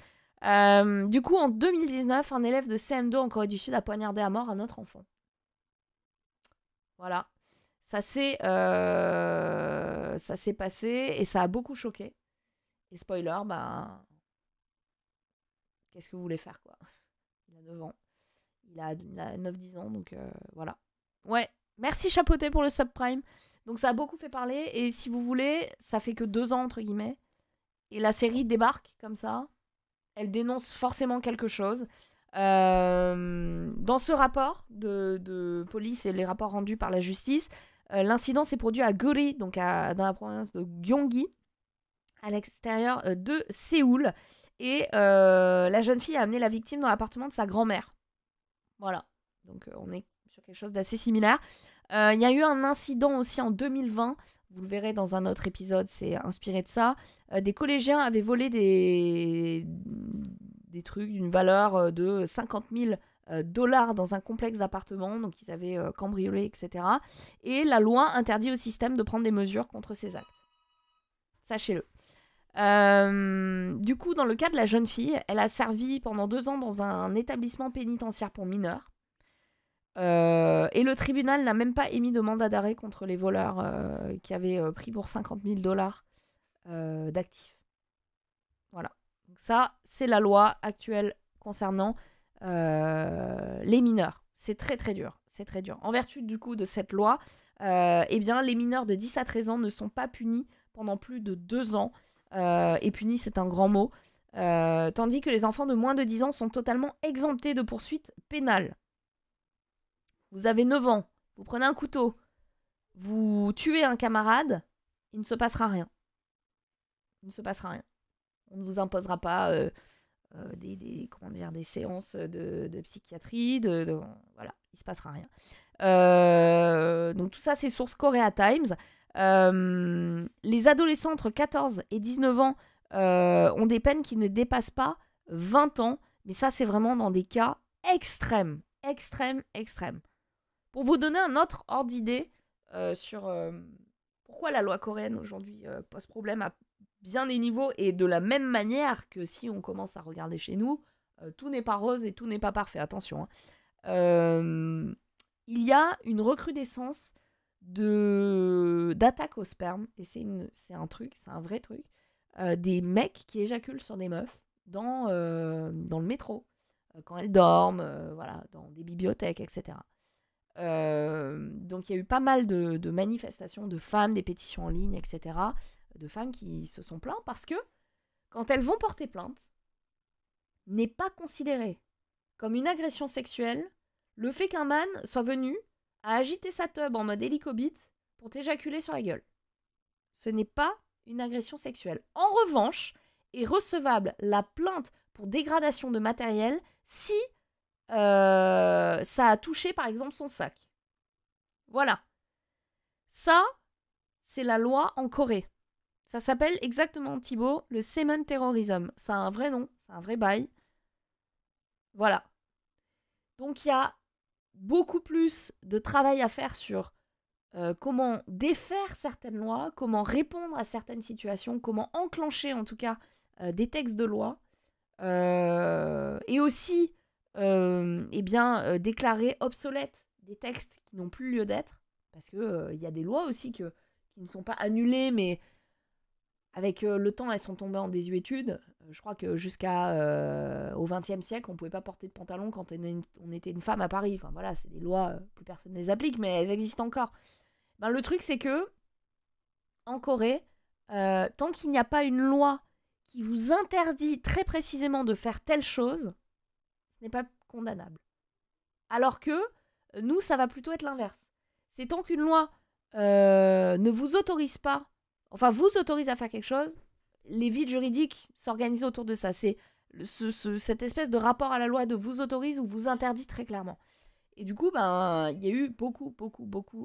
Du coup, en 2019, un élève de CM2 en Corée du Sud a poignardé à mort un autre enfant. Voilà. Ça s'est passé et ça a beaucoup choqué. Et spoiler, bah... Qu'est-ce que vous voulez faire, quoi? Il a 9 ans. Il a 9-10 ans, donc voilà. Ouais, merci Chapoté pour le subprime. Donc ça a beaucoup fait parler, et si vous voulez, ça fait que 2 ans, entre guillemets. Et la série débarque comme ça. Elle dénonce forcément quelque chose. Dans ce rapport de police et les rapports rendus par la justice, l'incident s'est produit à Guri, donc dans la province de Gyeonggi, à l'extérieur de Séoul. Et la jeune fille a amené la victime dans l'appartement de sa grand-mère. Voilà. Donc on est sur quelque chose d'assez similaire. Il y a eu un incident aussi en 2020. Vous le verrez dans un autre épisode, c'est inspiré de ça. Des collégiens avaient volé des trucs d'une valeur de 50 000 $ dans un complexe d'appartements. Donc ils avaient cambriolé, etc. Et la loi interdit au système de prendre des mesures contre ces actes. Sachez-le. Du coup, dans le cas de la jeune fille, elle a servi pendant 2 ans dans un établissement pénitentiaire pour mineurs. Et le tribunal n'a même pas émis de mandat d'arrêt contre les voleurs qui avaient pris pour 50 000 $ d'actifs. Voilà. Donc ça, c'est la loi actuelle concernant les mineurs. C'est très très dur. C'est très dur. En vertu du coup de cette loi, eh bien, les mineurs de 10 à 13 ans ne sont pas punis pendant plus de 2 ans. Et punis, c'est un grand mot. Tandis que les enfants de moins de 10 ans sont totalement exemptés de poursuites pénales. Vous avez 9 ans, vous prenez un couteau, vous tuez un camarade, il ne se passera rien. Il ne se passera rien. On ne vous imposera pas des séances de psychiatrie, voilà, il ne se passera rien. Donc tout ça, c'est source Korea Times. Les adolescents entre 14 et 19 ans ont des peines qui ne dépassent pas 20 ans. Mais ça, c'est vraiment dans des cas extrêmes. Extrêmes. Pour vous donner un autre ordre d'idée sur pourquoi la loi coréenne aujourd'hui pose problème à bien des niveaux, et de la même manière que si on commence à regarder chez nous, tout n'est pas rose et tout n'est pas parfait. Attention. Il y a une recrudescence d'attaques au sperme, et c'est un vrai truc, des mecs qui éjaculent sur des meufs dans le métro, quand elles dorment, voilà, dans des bibliothèques, etc. Donc il y a eu pas mal de manifestations de femmes, des pétitions en ligne, etc., de femmes qui se sont plaintes parce que quand elles vont porter plainte, n'est pas considéré comme une agression sexuelle le fait qu'un man soit venu à agiter sa teub en mode hélicobite pour t'éjaculer sur la gueule. Ce n'est pas une agression sexuelle. En revanche, est recevable la plainte pour dégradation de matériel si ça a touché par exemple son sac. Voilà. Ça, c'est la loi en Corée. Ça s'appelle exactement, Thibaut, le semen terrorism. Ça a un vrai nom, c'est un vrai bail. Voilà. Donc il y a beaucoup plus de travail à faire sur comment défaire certaines lois, comment répondre à certaines situations, comment enclencher en tout cas des textes de loi, et aussi déclarer obsolètes des textes qui n'ont plus lieu d'être, parce qu'il y a des lois aussi qui ne sont pas annulées, mais avec le temps, elles sont tombées en désuétude. Je crois que jusqu'au XXe siècle, on ne pouvait pas porter de pantalon quand on était une femme à Paris. Enfin voilà, c'est des lois, plus personne ne les applique, mais elles existent encore. Ben, le truc, c'est que en Corée, tant qu'il n'y a pas une loi qui vous interdit très précisément de faire telle chose, ce n'est pas condamnable. Alors que nous, ça va plutôt être l'inverse. C'est tant qu'une loi ne vous autorise pas, enfin vous autorise à faire quelque chose, les vides juridiques s'organisent autour de ça. C'est cette espèce de rapport à la loi de vous autorise ou vous interdit très clairement. Et du coup, il y a eu beaucoup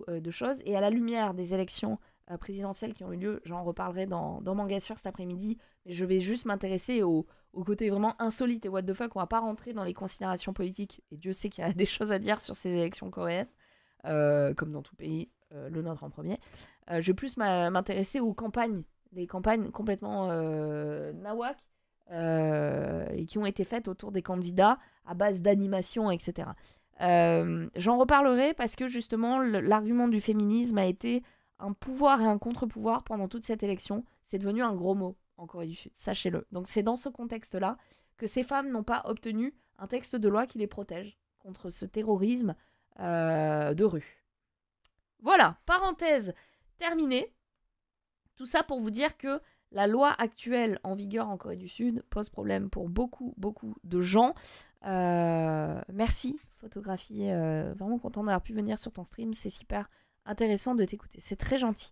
de choses. Et à la lumière des élections présidentielles qui ont eu lieu, j'en reparlerai dans Manga Sur cet après-midi, mais je vais juste m'intéresser au côté vraiment insolite et what the fuck. On va pas rentrer dans les considérations politiques. Et Dieu sait qu'il y a des choses à dire sur ces élections coréennes, comme dans tout pays, le nôtre en premier. Je vais plus m'intéresser aux campagnes, les campagnes complètement nawak, et qui ont été faites autour des candidats à base d'animation, etc. J'en reparlerai parce que justement l'argument du féminisme a été un pouvoir et un contre-pouvoir pendant toute cette élection. C'est devenu un gros mot en Corée du Sud, sachez-le. Donc c'est dans ce contexte-là que ces femmes n'ont pas obtenu un texte de loi qui les protège contre ce terrorisme de rue. Voilà, parenthèse terminée. Tout ça pour vous dire que la loi actuelle en vigueur en Corée du Sud pose problème pour beaucoup de gens. Merci, photographie. Vraiment content d'avoir pu venir sur ton stream. C'est super intéressant de t'écouter. C'est très gentil.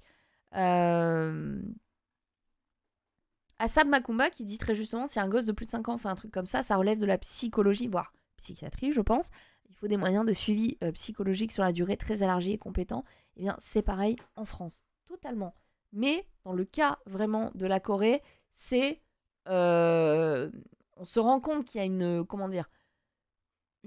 Asab Makumba qui dit très justement, si un gosse de plus de 5 ans fait un truc comme ça, ça relève de la psychologie, voire psychiatrie, je pense. Il faut des moyens de suivi psychologique sur la durée très élargie et compétents. Eh bien, c'est pareil en France. Totalement. Mais dans le cas vraiment de la Corée, c'est... on se rend compte qu'il y a une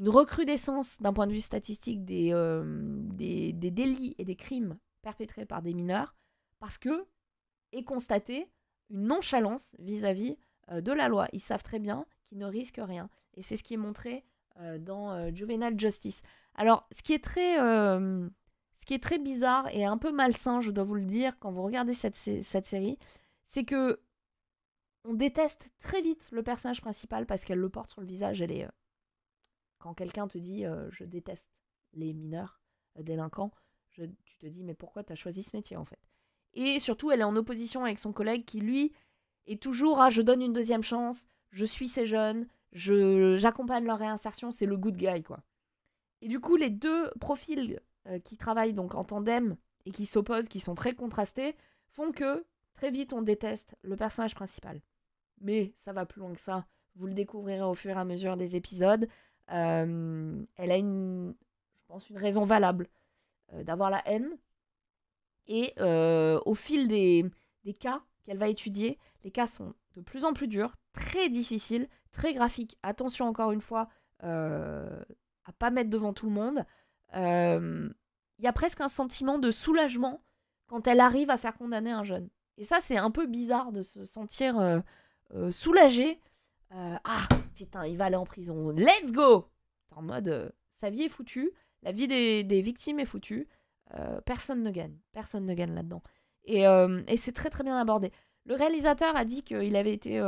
recrudescence d'un point de vue statistique des délits et des crimes perpétrés par des mineurs parce que est constatée une nonchalance vis-à-vis de la loi. Ils savent très bien qu'ils ne risquent rien. Et c'est ce qui est montré dans Juvenile Justice. Alors, ce qui est très bizarre et un peu malsain, je dois vous le dire, quand vous regardez cette série, c'est que on déteste très vite le personnage principal parce qu'elle le porte sur le visage. Elle est... Quand quelqu'un te dit « je déteste les mineurs délinquants », tu te dis « mais pourquoi tu as choisi ce métier en fait ?» Et surtout, elle est en opposition avec son collègue qui, lui, est toujours « ah, je donne une deuxième chance, je suis ces jeunes, j'accompagne leur réinsertion, c'est le good guy, quoi. » Et du coup, les deux profils qui travaillent donc en tandem et qui s'opposent, qui sont très contrastés, font que très vite on déteste le personnage principal. Mais ça va plus loin que ça. Vous le découvrirez au fur et à mesure des épisodes. Elle a je pense, une raison valable d'avoir la haine. Et au fil des cas qu'elle va étudier, les cas sont de plus en plus durs, très difficiles, très graphiques. Attention encore une fois à pas mettre devant tout le monde. Il y a presque un sentiment de soulagement quand elle arrive à faire condamner un jeune. Et ça, c'est un peu bizarre de se sentir soulagé. Ah, putain, il va aller en prison. Let's go! En mode, sa vie est foutue, la vie des victimes est foutue. Personne ne gagne. Personne ne gagne là-dedans. Et c'est très très bien abordé. Le réalisateur a dit qu'il avait été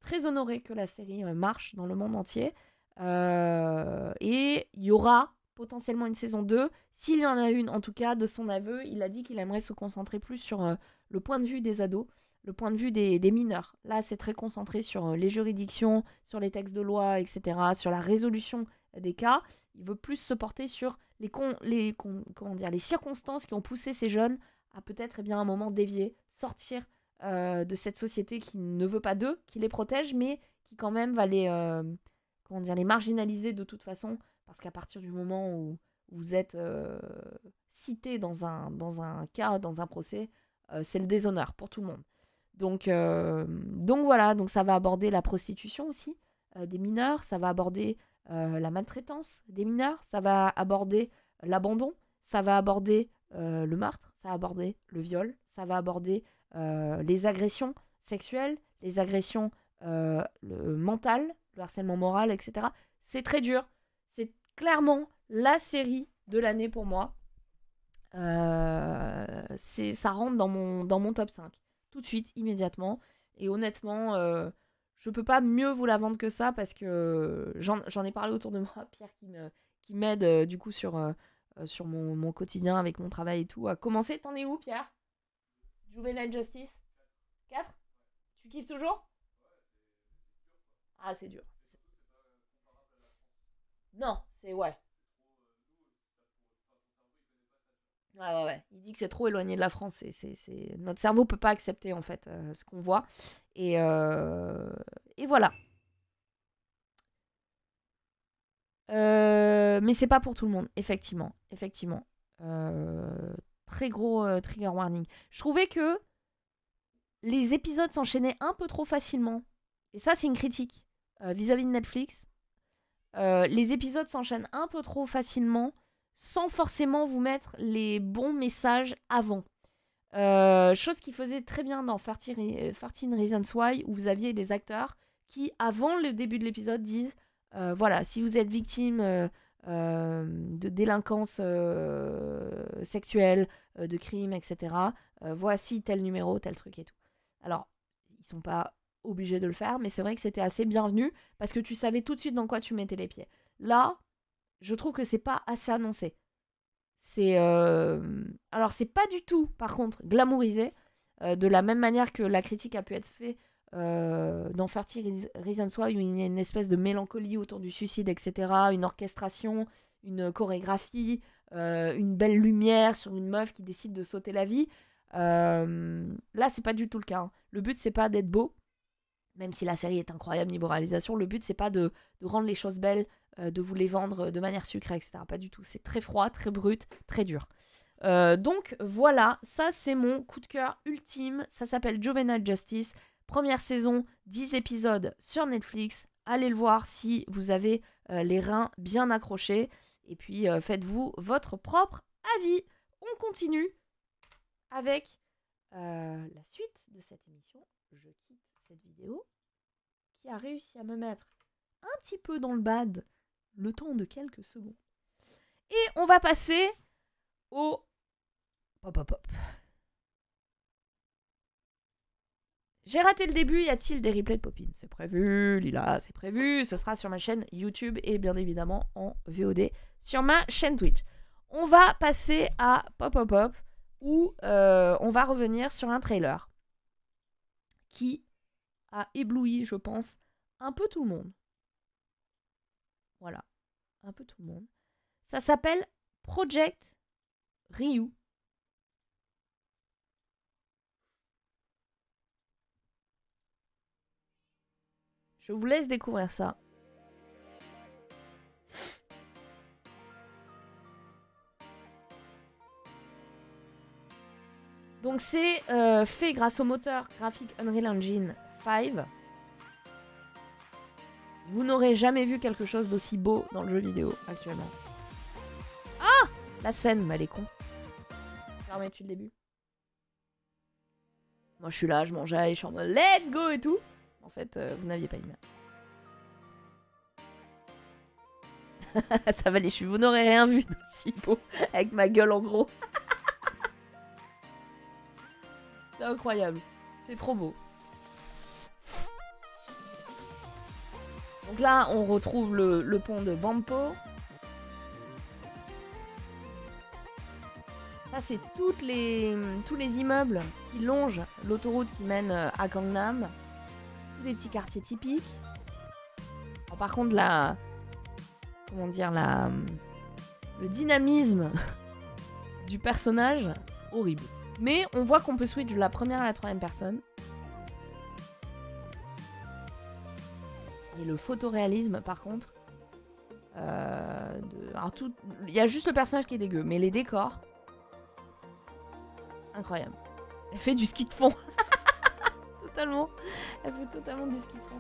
très honoré que la série marche dans le monde entier. Et il y aura potentiellement une saison 2. S'il y en a une, en tout cas, de son aveu, il a dit qu'il aimerait se concentrer plus sur le point de vue des ados, le point de vue des mineurs. Là, c'est très concentré sur les juridictions, sur les textes de loi, etc., sur la résolution des cas. Il veut plus se porter sur les circonstances qui ont poussé ces jeunes à peut-être à un moment dévier, sortir de cette société qui ne veut pas d'eux, qui les protège, mais qui quand même va les marginaliser de toute façon, parce qu'à partir du moment où vous êtes cité dans un cas, dans un procès, c'est le déshonneur pour tout le monde. Donc voilà, donc ça va aborder la prostitution aussi des mineurs, ça va aborder la maltraitance des mineurs, ça va aborder l'abandon, ça va aborder le meurtre, ça va aborder le viol, ça va aborder les agressions sexuelles, les agressions mentales, le harcèlement moral, etc. C'est très dur. C'est clairement la série de l'année pour moi. Ça rentre dans mon top 5. Tout de suite, immédiatement. Et honnêtement, je peux pas mieux vous la vendre que ça parce que j'en ai parlé autour de moi. Pierre qui m'aide du coup sur mon quotidien avec mon travail et tout. À commencer, t'en es où, Pierre? Juvenile Justice 4? Tu kiffes toujours? Ah, c'est dur. Non, c'est ouais. Ouais. Il dit que c'est trop éloigné de la France. Notre cerveau peut pas accepter en fait ce qu'on voit. Et voilà. Mais c'est pas pour tout le monde, effectivement. Très gros trigger warning. Je trouvais que les épisodes s'enchaînaient un peu trop facilement. Et ça, c'est une critique vis-à-vis de Netflix. Les épisodes s'enchaînent un peu trop facilement sans forcément vous mettre les bons messages avant. Chose qui faisait très bien dans 13 Reasons Why, où vous aviez des acteurs qui, avant le début de l'épisode, disent voilà, si vous êtes victime de délinquance sexuelle, de crimes, etc., voici tel numéro, tel truc et tout. Alors, ils sont pas obligés de le faire, mais c'est vrai que c'était assez bienvenu parce que tu savais tout de suite dans quoi tu mettais les pieds. Là, je trouve que c'est pas assez annoncé. Alors, c'est pas du tout, par contre, glamourisé, de la même manière que la critique a pu être faite dans 13 Reasons Why, où il y a une espèce de mélancolie autour du suicide, etc., une orchestration, une chorégraphie, une belle lumière sur une meuf qui décide de sauter la vie. Là, c'est pas du tout le cas. Hein. Le but, c'est pas d'être beau, même si la série est incroyable niveau réalisation. Le but, c'est pas de rendre les choses belles, de vous les vendre de manière sucrée, etc. Pas du tout. C'est très froid, très brut, très dur. Donc voilà, ça c'est mon coup de cœur ultime. Ça s'appelle Juvenile Justice. Première saison, 10 épisodes sur Netflix. Allez le voir si vous avez les reins bien accrochés. Et puis faites-vous votre propre avis. On continue avec la suite de cette émission. Je quitte cette vidéo qui a réussi à me mettre un petit peu dans le bad le temps de quelques secondes. Et on va passer au pop. J'ai raté le début, y a-t-il des replays de Popin? C'est prévu, Lila, c'est prévu. Ce sera sur ma chaîne YouTube et bien évidemment en VOD sur ma chaîne Twitch. On va passer à pop où on va revenir sur un trailer qui a ébloui, je pense, un peu tout le monde. Voilà, un peu tout le monde. Ça s'appelle Project Ryu. Je vous laisse découvrir ça. Donc c'est fait grâce au moteur graphique Unreal Engine 5. Vous n'aurez jamais vu quelque chose d'aussi beau dans le jeu vidéo actuellement. Ah! La scène, mais elle est con. Je vais remettre depuis le début. Moi je suis là, je mangeais, je suis en mode let's go et tout. En fait, vous n'aviez pas une. Ça va les cheveux, vous n'aurez rien vu d'aussi beau avec ma gueule en gros. C'est incroyable, c'est trop beau. Donc là, on retrouve le pont de Banpo. Ça, c'est tous les immeubles qui longent l'autoroute qui mène à Gangnam. Tous les petits quartiers typiques. Alors, par contre, le dynamisme du personnage, horrible. Mais on voit qu'on peut switch de la première à la troisième personne. Et le photoréalisme, par contre, il y a juste le personnage qui est dégueu, mais les décors, incroyable. Elle fait du ski de fond. Totalement. Elle fait totalement du ski de fond.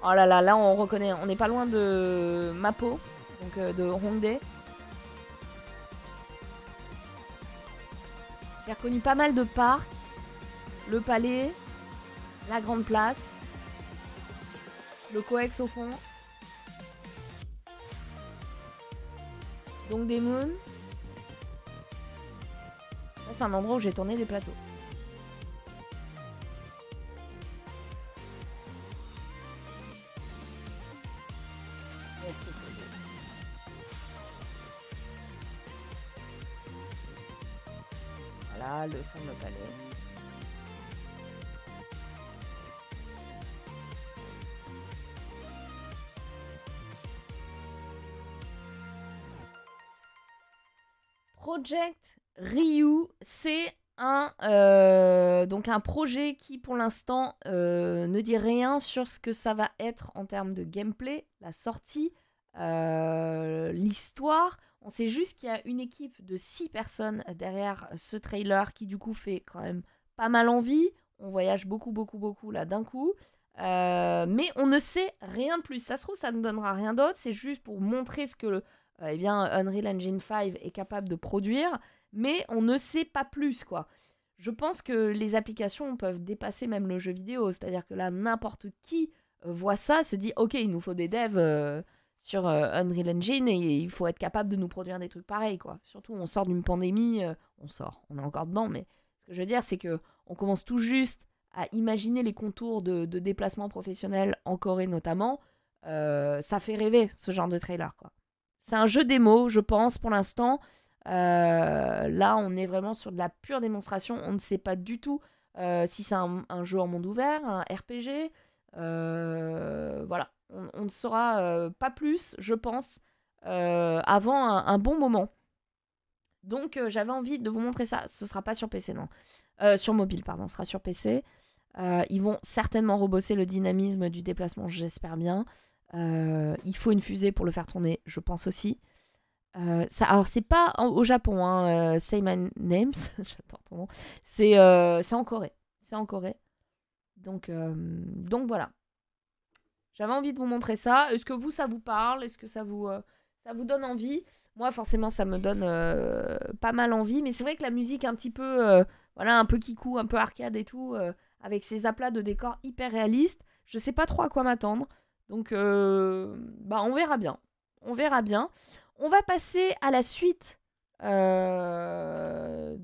Oh là là, là on reconnaît, on n'est pas loin de Mapo, donc de Hongdae. J'ai reconnu pas mal de parcs, le palais, la grande place, le coex au fond, donc des moons. Ça c'est un endroit où j'ai tourné des plateaux. Est-ce que c'est beau? Voilà, le fameux palais. Project Ryu, c'est donc un projet qui pour l'instant ne dit rien sur ce que ça va être en termes de gameplay, la sortie, l'histoire. On sait juste qu'il y a une équipe de 6 personnes derrière ce trailer qui du coup fait quand même pas mal envie. On voyage beaucoup, beaucoup, beaucoup là d'un coup. Mais on ne sait rien de plus. Ça se trouve, ça ne donnera rien d'autre. C'est juste pour montrer ce que Unreal Engine 5 est capable de produire. Mais on ne sait pas plus, quoi. Je pense que les applications peuvent dépasser même le jeu vidéo. C'est-à-dire que là, n'importe qui voit ça, se dit « Ok, il nous faut des devs sur Unreal Engine et il faut être capable de nous produire des trucs pareils, quoi. » Surtout, on sort d'une pandémie. On est encore dedans, mais ce que je veux dire, c'est qu'on commence tout juste à imaginer les contours de déplacements professionnels en Corée notamment. Ça fait rêver, ce genre de trailer, quoi. C'est un jeu démo, je pense, pour l'instant. Là, on est vraiment sur de la pure démonstration. On ne sait pas du tout si c'est un jeu en monde ouvert, un RPG. Voilà. On ne saura pas plus, je pense, avant un bon moment. Donc, j'avais envie de vous montrer ça. Ce sera pas sur PC, non. Sur mobile, pardon. Ce sera sur PC. Ils vont certainement rebosser le dynamisme du déplacement, j'espère bien. Il faut une fusée pour le faire tourner, je pense aussi. Alors, c'est pas au Japon, hein, Say My Names, j'adore ton nom. C'est en Corée. C'est en Corée. Donc voilà. J'avais envie de vous montrer ça. Est-ce que vous, ça vous parle? Est-ce que ça vous donne envie? Moi, forcément, ça me donne pas mal envie. Mais c'est vrai que la musique un petit peu, voilà, un peu kikou, un peu arcade et tout, avec ces aplats de décors hyper réalistes, je sais pas trop à quoi m'attendre. Donc, on verra bien. On verra bien. On va passer à la suite de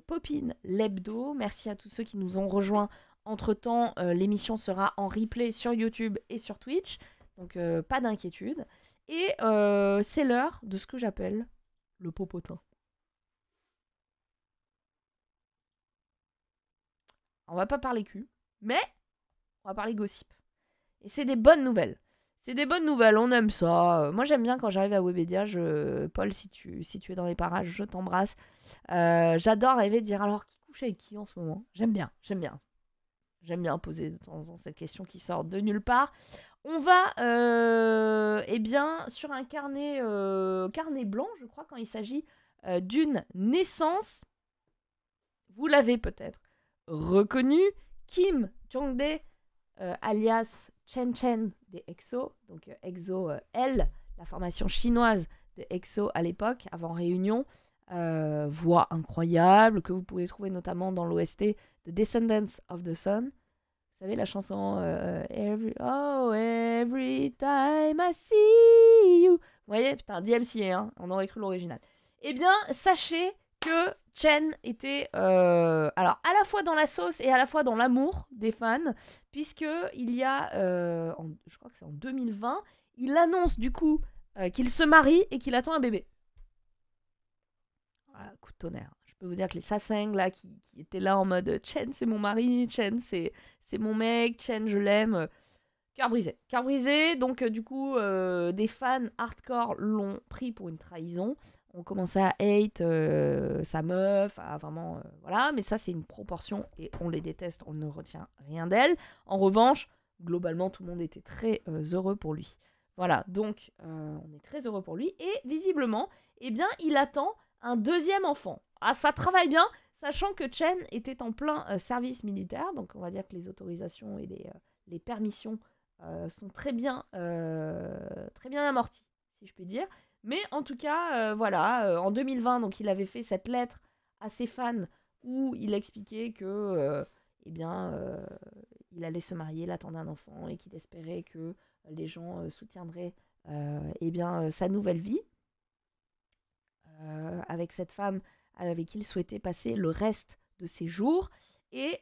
Popin l'hebdo. Merci à tous ceux qui nous ont rejoints. Entre-temps, l'émission sera en replay sur YouTube et sur Twitch. Donc, pas d'inquiétude. Et c'est l'heure de ce que j'appelle le popotin. On va pas parler cul, mais on va parler gossip. Et c'est des bonnes nouvelles. C'est des bonnes nouvelles, on aime ça. Moi, j'aime bien quand j'arrive à Webedia. Paul, si tu es dans les parages, je t'embrasse. J'adore arriver de dire alors, qui couche avec qui en ce moment? J'aime bien. J'aime bien poser de temps en temps cette question qui sort de nulle part. On va, sur un carnet blanc, je crois, quand il s'agit d'une naissance. Vous l'avez peut-être reconnu, Kim Jong-dae, alias Chen Chen des EXO, donc EXO L, la formation chinoise de EXO à l'époque, avant Réunion. Voix incroyable, que vous pouvez trouver notamment dans l'OST The Descendants of the Sun. Vous savez, la chanson every time I see you. Vous voyez, putain, DMCA, hein, on aurait cru l'original. Eh bien, sachez que Chen était alors à la fois dans la sauce et à la fois dans l'amour des fans, puisque il y a, je crois que c'est en 2020, il annonce du coup qu'il se marie et qu'il attend un bébé. Voilà, coup de tonnerre. Je peux vous dire que les sasaeng là qui étaient là en mode Chen c'est mon mari, Chen c'est mon mec, Chen je l'aime. Cœur brisé, donc du coup des fans hardcore l'ont pris pour une trahison. On commençait à hate sa meuf, à vraiment voilà, mais ça c'est une proportion et on les déteste, on ne retient rien d'elle. En revanche, globalement tout le monde était très heureux pour lui. Voilà, donc on est très heureux pour lui et visiblement, eh bien, il attend un deuxième enfant. Ah, ça travaille bien, sachant que Chen était en plein service militaire, donc on va dire que les autorisations et les permissions sont très bien amorties, si je puis dire. Mais en tout cas, voilà, en 2020, donc il avait fait cette lettre à ses fans où il expliquait que, il allait se marier, il attendait un enfant et qu'il espérait que les gens soutiendraient sa nouvelle vie avec cette femme avec qui il souhaitait passer le reste de ses jours. Et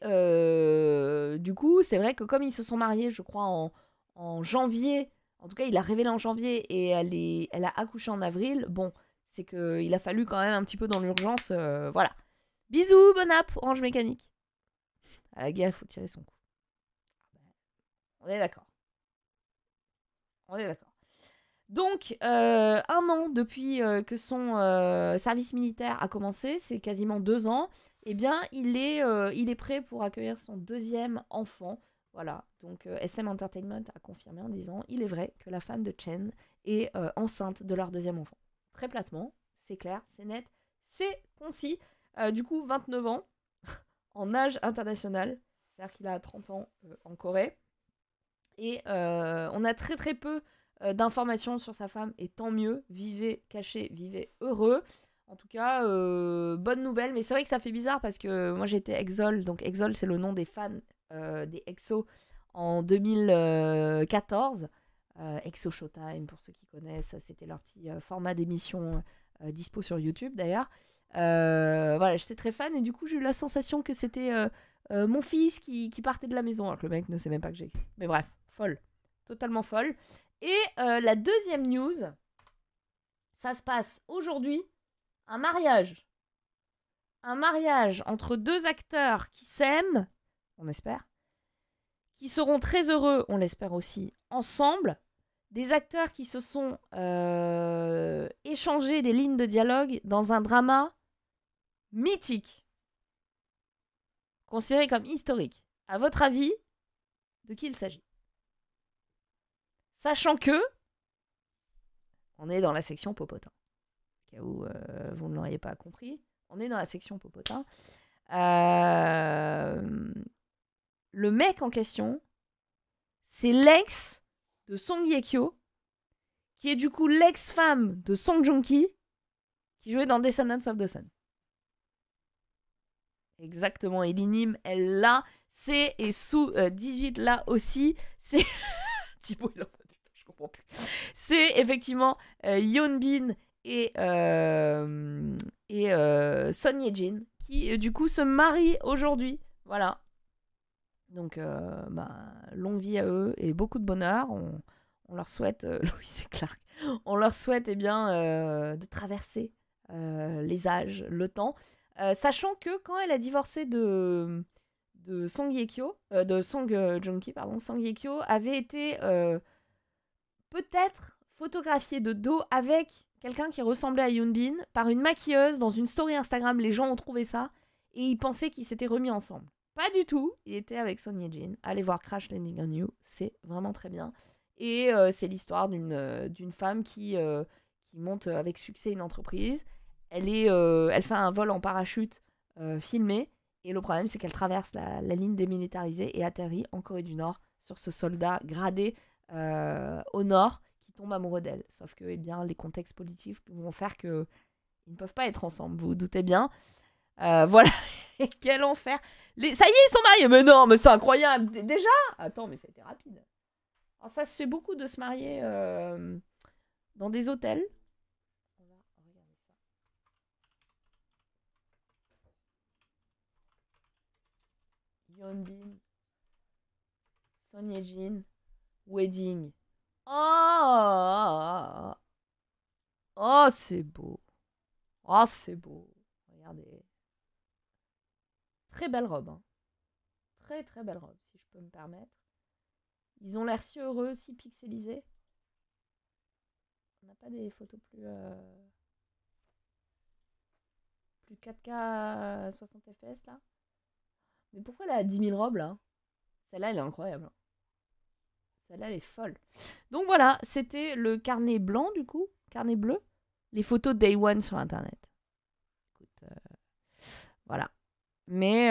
du coup, c'est vrai que comme ils se sont mariés, je crois, en janvier, en tout cas, il a révélé en janvier et elle a accouché en avril. Bon, c'est qu'il a fallu quand même un petit peu dans l'urgence. Voilà. Bisous, bonne app, Orange Mécanique. À la guerre, il faut tirer son coup. On est d'accord. Donc, 1 an depuis que son service militaire a commencé, c'est quasiment 2 ans, eh bien, il est prêt pour accueillir son deuxième enfant. Voilà, donc SM Entertainment a confirmé en disant « Il est vrai que la femme de Chen est enceinte de leur deuxième enfant. » Très platement, c'est clair, c'est net, c'est concis. Du coup, 29 ans, en âge international, c'est-à-dire qu'il a 30 ans en Corée. Et on a très très peu d'informations sur sa femme, et tant mieux, vivez cachés, vivez heureux. En tout cas, bonne nouvelle, mais c'est vrai que ça fait bizarre parce que moi j'étais EXOL, donc EXOL c'est le nom des fans des EXO en 2014. EXO Showtime, pour ceux qui connaissent, c'était leur petit format d'émission dispo sur YouTube d'ailleurs. Voilà, j'étais très fan et du coup j'ai eu la sensation que c'était mon fils qui partait de la maison, alors que le mec ne sait même pas que j'existe. Mais bref, folle, totalement folle. Et la deuxième news, ça se passe aujourd'hui, un mariage entre deux acteurs qui s'aiment, on espère, qui seront très heureux, on l'espère aussi, ensemble. Des acteurs qui se sont échangés des lignes de dialogue dans un drama mythique, considéré comme historique. À votre avis, de qui il s'agit? Sachant que on est dans la section popotin. Au cas où vous ne l'auriez pas compris, on est dans la section popotin. Le mec en question, c'est l'ex de Song Ye-kyo, qui est du coup l'ex-femme de Song Joong-ki, qui jouait dans Descendants of the Sun. Exactement, et l'anime, elle l'a. C'est et sous 18 là aussi. C'est. Thibaut, il en putain, je comprends plus. C'est effectivement Yeonbin et Son Ye-jin qui du coup se marient aujourd'hui. Voilà. Donc, longue vie à eux et beaucoup de bonheur. On leur souhaite, Louis et Clark, on leur souhaite de traverser les âges, le temps. Sachant que quand elle a divorcé de Song Ye-kyo, de Song Joong-ki, pardon, Song Ye-kyo avait été peut-être photographiée de dos avec quelqu'un qui ressemblait à Yeonbin par une maquilleuse dans une story Instagram. Les gens ont trouvé ça et ils pensaient qu'ils s'étaient remis ensemble. Pas du tout, il était avec Son Ye-jin. Allez voir Crash Landing on You, c'est vraiment très bien. Et c'est l'histoire d'une femme qui monte avec succès une entreprise. Elle fait un vol en parachute filmé. Et le problème, c'est qu'elle traverse la ligne démilitarisée et atterrit en Corée du Nord sur ce soldat gradé au nord qui tombe amoureux d'elle. Sauf que les contextes politiques vont faire qu'ils ne peuvent pas être ensemble, vous vous doutez bien. Voilà, et quel enfer. Ça y est, ils sont mariés. Mais non, mais c'est incroyable. Déjà? Attends, mais ça a été rapide. Alors ça se fait beaucoup de se marier dans des hôtels. On va regarder ça. Yeonbin, Son Ye-jin, wedding. Oh, oh, c'est beau. Oh, c'est beau. Regardez. Très belle robe. Hein. Très, très belle robe, si je peux me permettre. Ils ont l'air si heureux, si pixelisés. On n'a pas des photos plus 4K 60 fps là? Mais pourquoi elle a 10 000 robes là? Celle-là, elle est incroyable. Celle-là, elle est folle. Donc voilà, c'était le carnet blanc du coup, carnet bleu. Les photos Day One sur Internet. Écoute, voilà. Mais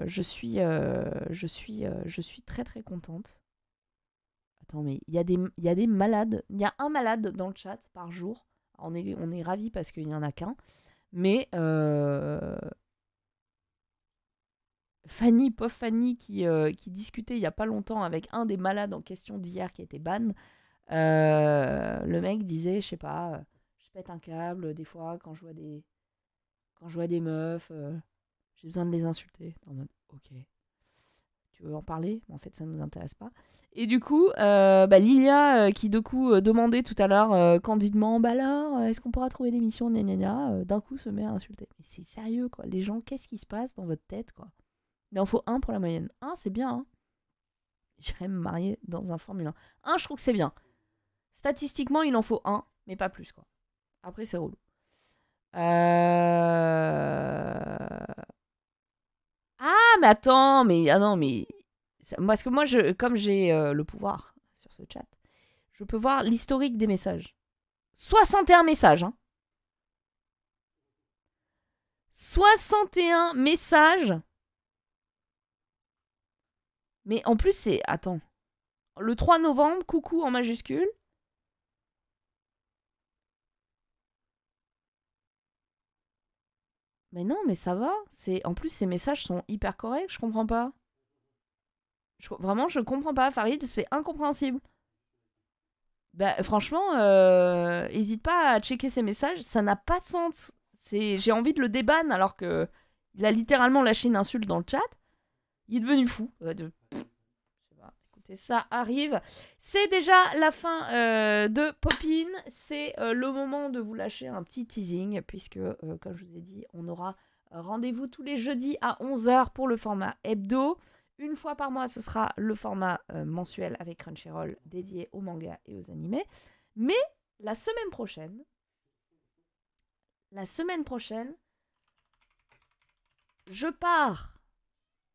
je suis très très contente. Attends, mais il y a des malades. Il y a un malade dans le chat par jour. On est ravis parce qu'il n'y en a qu'un. Mais Fanny, pauvre Fanny, qui discutait il n'y a pas longtemps avec un des malades en question d'hier qui était ban. Le mec disait, je sais pas, je pète un câble des fois quand je vois des meufs, j'ai besoin de les insulter. En mode, ok. Tu veux en parler? En fait, ça ne nous intéresse pas. Et du coup, Lilia, qui de coup demandait tout à l'heure candidement, alors, est-ce qu'on pourra trouver l'émission, d'un coup se met à insulter. Mais c'est sérieux, quoi. Les gens, qu'est-ce qui se passe dans votre tête, quoi? Il en faut un pour la moyenne. Un, c'est bien, hein. J'irais me marier dans un Formule 1. Un, je trouve que c'est bien. Statistiquement, il en faut un, mais pas plus, quoi. Après, c'est relou. Ah, mais attends, mais... Ah non, mais Parce que moi, comme j'ai le pouvoir sur ce chat, je peux voir l'historique des messages. 61 messages, hein. 61 messages. Mais en plus, c'est... Attends. Le 3 novembre, coucou en majuscule. Mais non, mais ça va. En plus, ces messages sont hyper corrects, je comprends pas. Vraiment, je comprends pas, Farid, c'est incompréhensible. Bah, franchement, hésite pas à checker ces messages, ça n'a pas de sens. J'ai envie de le déban alors que il a littéralement lâché une insulte dans le chat. Il est devenu fou. Écoutez, ça arrive. C'est déjà la fin de Popin. C'est le moment de vous lâcher un petit teasing, puisque, comme je vous ai dit, on aura rendez-vous tous les jeudis à 11h pour le format hebdo. Une fois par mois, ce sera le format mensuel avec Crunchyroll dédié aux mangas et aux animés. Mais la semaine prochaine, je pars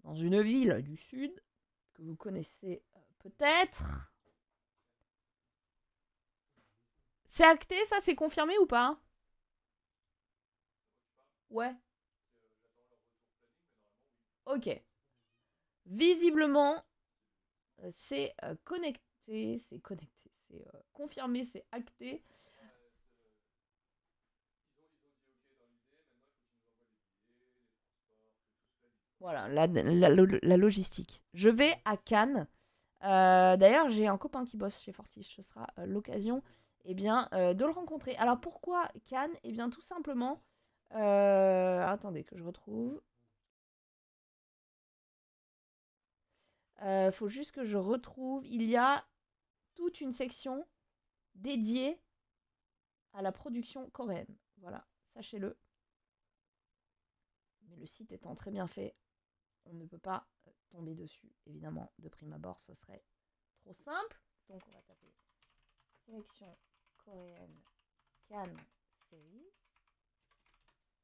dans une ville du sud que vous connaissez peut-être. C'est acté, ça? C'est confirmé ou pas? Ouais. Ok. Visiblement, c'est connecté, c'est confirmé, c'est acté. Voilà, la logistique. Je vais à Cannes. D'ailleurs, j'ai un copain qui bosse chez Fortiche. Ce sera l'occasion de le rencontrer. Alors pourquoi Cannes? Eh bien tout simplement... attendez que je retrouve. Faut juste que je retrouve. Il y a toute une section dédiée à la production coréenne. Voilà, sachez-le. Mais le site étant très bien fait, on ne peut pas tomber dessus. Évidemment, de prime abord, ce serait trop simple. Donc on va taper sélection coréenne Cannes Series.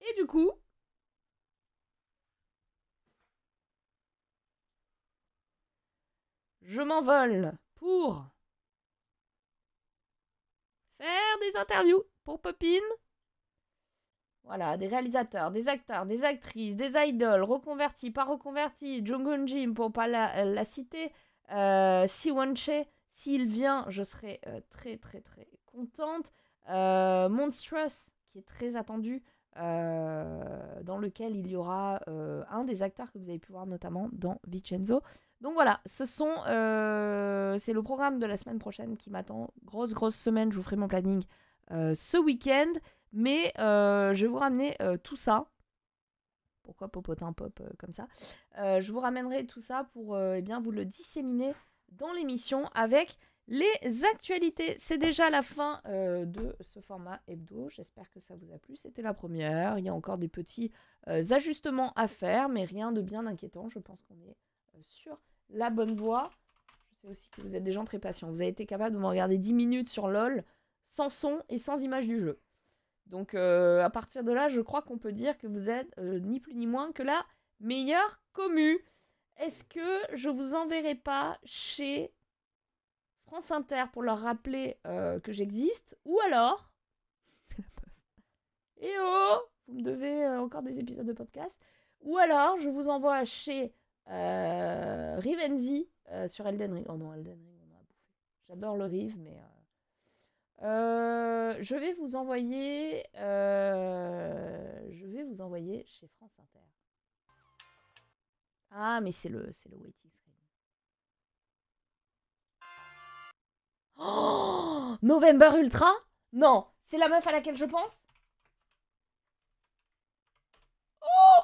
Et du coup, je m'envole pour faire des interviews pour Popin. Voilà, des réalisateurs, des acteurs, des actrices, des idoles, reconvertis, pas reconvertis, Jong Jim pour pas la citer, Siwon-chae, s'il vient, je serai très très très contente. Monstrous, qui est très attendu, dans lequel il y aura un des acteurs que vous avez pu voir notamment dans Vincenzo. Donc voilà, c'est le programme de la semaine prochaine qui m'attend. Grosse semaine, je vous ferai mon planning ce week-end. Mais je vais vous ramener tout ça. Pourquoi popotin pop comme ça? Je vous ramènerai tout ça pour vous le disséminer dans l'émission avec les actualités. C'est déjà la fin de ce format hebdo. J'espère que ça vous a plu. C'était la première. Il y a encore des petits ajustements à faire, mais rien de bien inquiétant. Je pense qu'on est sur la bonne voie. Je sais aussi que vous êtes des gens très patients. Vous avez été capable de me regarder 10 minutes sur LOL sans son et sans image du jeu. Donc à partir de là, je crois qu'on peut dire que vous êtes ni plus ni moins que la meilleure commu. Est-ce que je vous enverrai pas chez France Inter pour leur rappeler que j'existe? Ou alors... Eh oh, vous me devez encore des épisodes de podcast. Ou alors, je vous envoie chez Rivenzi sur Elden Ring. Oh non, Elden Ring, on a bouffé. J'adore le Riv, mais... je vais vous envoyer chez France Inter. Ah, mais c'est le waiting screen. Oh, November Ultra? Non, c'est la meuf à laquelle je pense? Oh,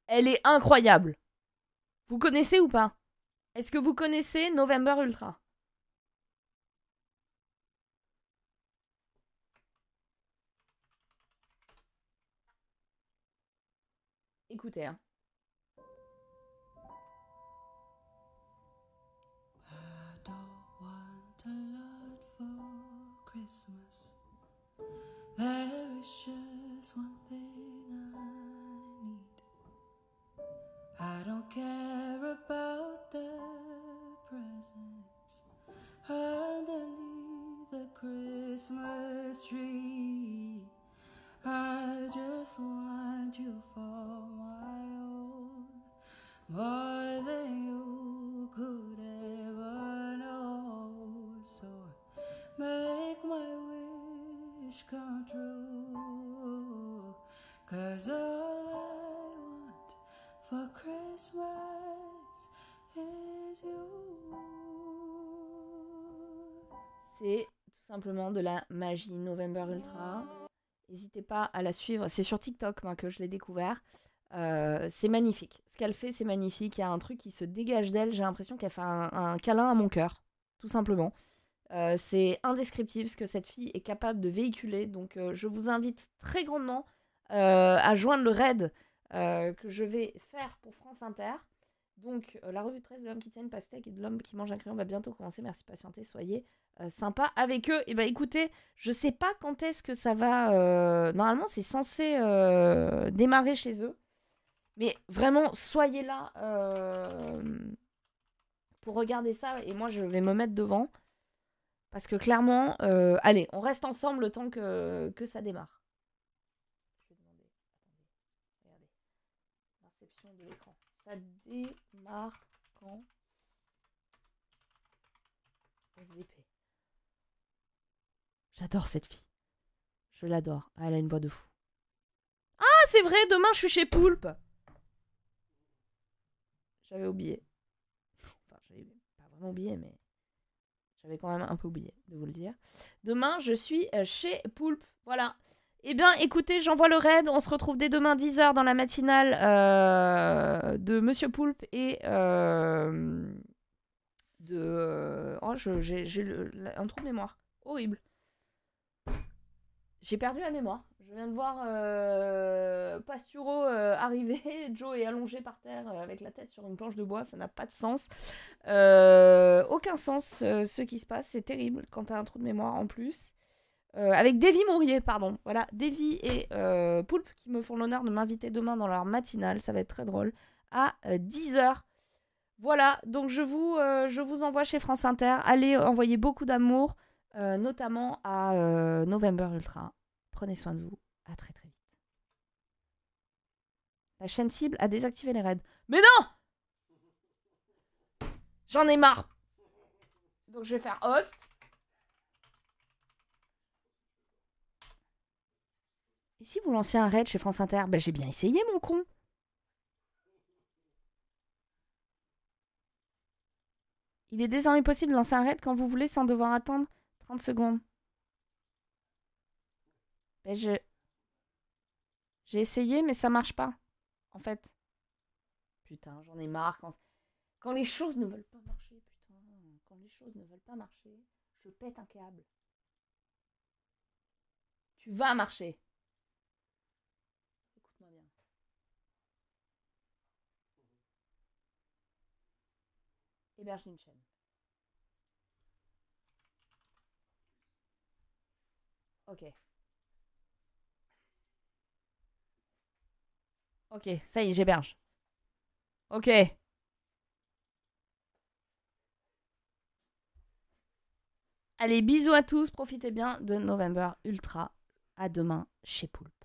elle est incroyable. Vous connaissez ou pas? Est-ce que vous connaissez November Ultra? Écoutez, hein. There is just one thing I need. I don't care about more than you could ever know. So make my wish come true. 'Cause all I want for Christmas is you. C'est tout simplement de la magie November Ultra. N'hésitez pas à la suivre. C'est sur TikTok moi, que je l'ai découvert. C'est magnifique. Ce qu'elle fait, c'est magnifique. Il y a un truc qui se dégage d'elle. J'ai l'impression qu'elle fait un câlin à mon cœur, tout simplement. C'est indescriptible ce que cette fille est capable de véhiculer. Donc, je vous invite très grandement à joindre le raid que je vais faire pour France Inter. Donc, la revue de presse de l'homme qui tient une pastèque et de l'homme qui mange un crayon va bientôt commencer. Merci de patienter. Soyez sympa avec eux. Et bah écoutez, je sais pas quand est-ce que ça va. Normalement, c'est censé démarrer chez eux. Mais vraiment, soyez là pour regarder ça. Et moi, je vais me mettre devant. Parce que clairement, allez, on reste ensemble le temps que ça démarre. Je vais demander. Attendez. Regardez. L'inception de l'écran. Ça démarre quand SVP. J'adore cette fille. Je l'adore. Ah, elle a une voix de fou. Ah, c'est vrai, demain je suis chez Poulpe. J'avais oublié. Enfin, j'avais pas vraiment oublié, mais j'avais quand même un peu oublié de vous le dire. Demain, je suis chez Poulpe. Voilà. Eh bien, écoutez, j'envoie le raid. On se retrouve dès demain 10h dans la matinale de Monsieur Poulpe et de... Oh, j'ai un trou de mémoire. Horrible. J'ai perdu la mémoire. Je viens de voir Pasturo arriver. Joe est allongé par terre avec la tête sur une planche de bois. Ça n'a pas de sens. Aucun sens ce qui se passe. C'est terrible quand t'as un trou de mémoire en plus. Avec Davy Mourier, pardon. Voilà, Davy et Poulpe qui me font l'honneur de m'inviter demain dans leur matinale. Ça va être très drôle. À 10h. Voilà, donc je vous envoie chez France Inter. Allez envoyer beaucoup d'amour. Notamment à November Ultra. Prenez soin de vous. À très très vite. La chaîne cible a désactivé les raids. Mais non! J'en ai marre. Donc je vais faire host. Et si vous lanciez un raid chez France Inter? Ben j'ai bien essayé mon con. Il est désormais possible de lancer un raid quand vous voulez sans devoir attendre 30 secondes. Ben j'ai essayé, mais ça marche pas. En fait. Putain, j'en ai marre. Quand les choses ne veulent pas marcher, putain. Quand les choses ne veulent pas marcher, je pète un câble. Tu vas marcher. Écoute-moi bien. Héberge une chaîne. Ok. Ok, ça y est, j'héberge. Ok. Allez, bisous à tous. Profitez bien de November Ultra. À demain chez Poulpe.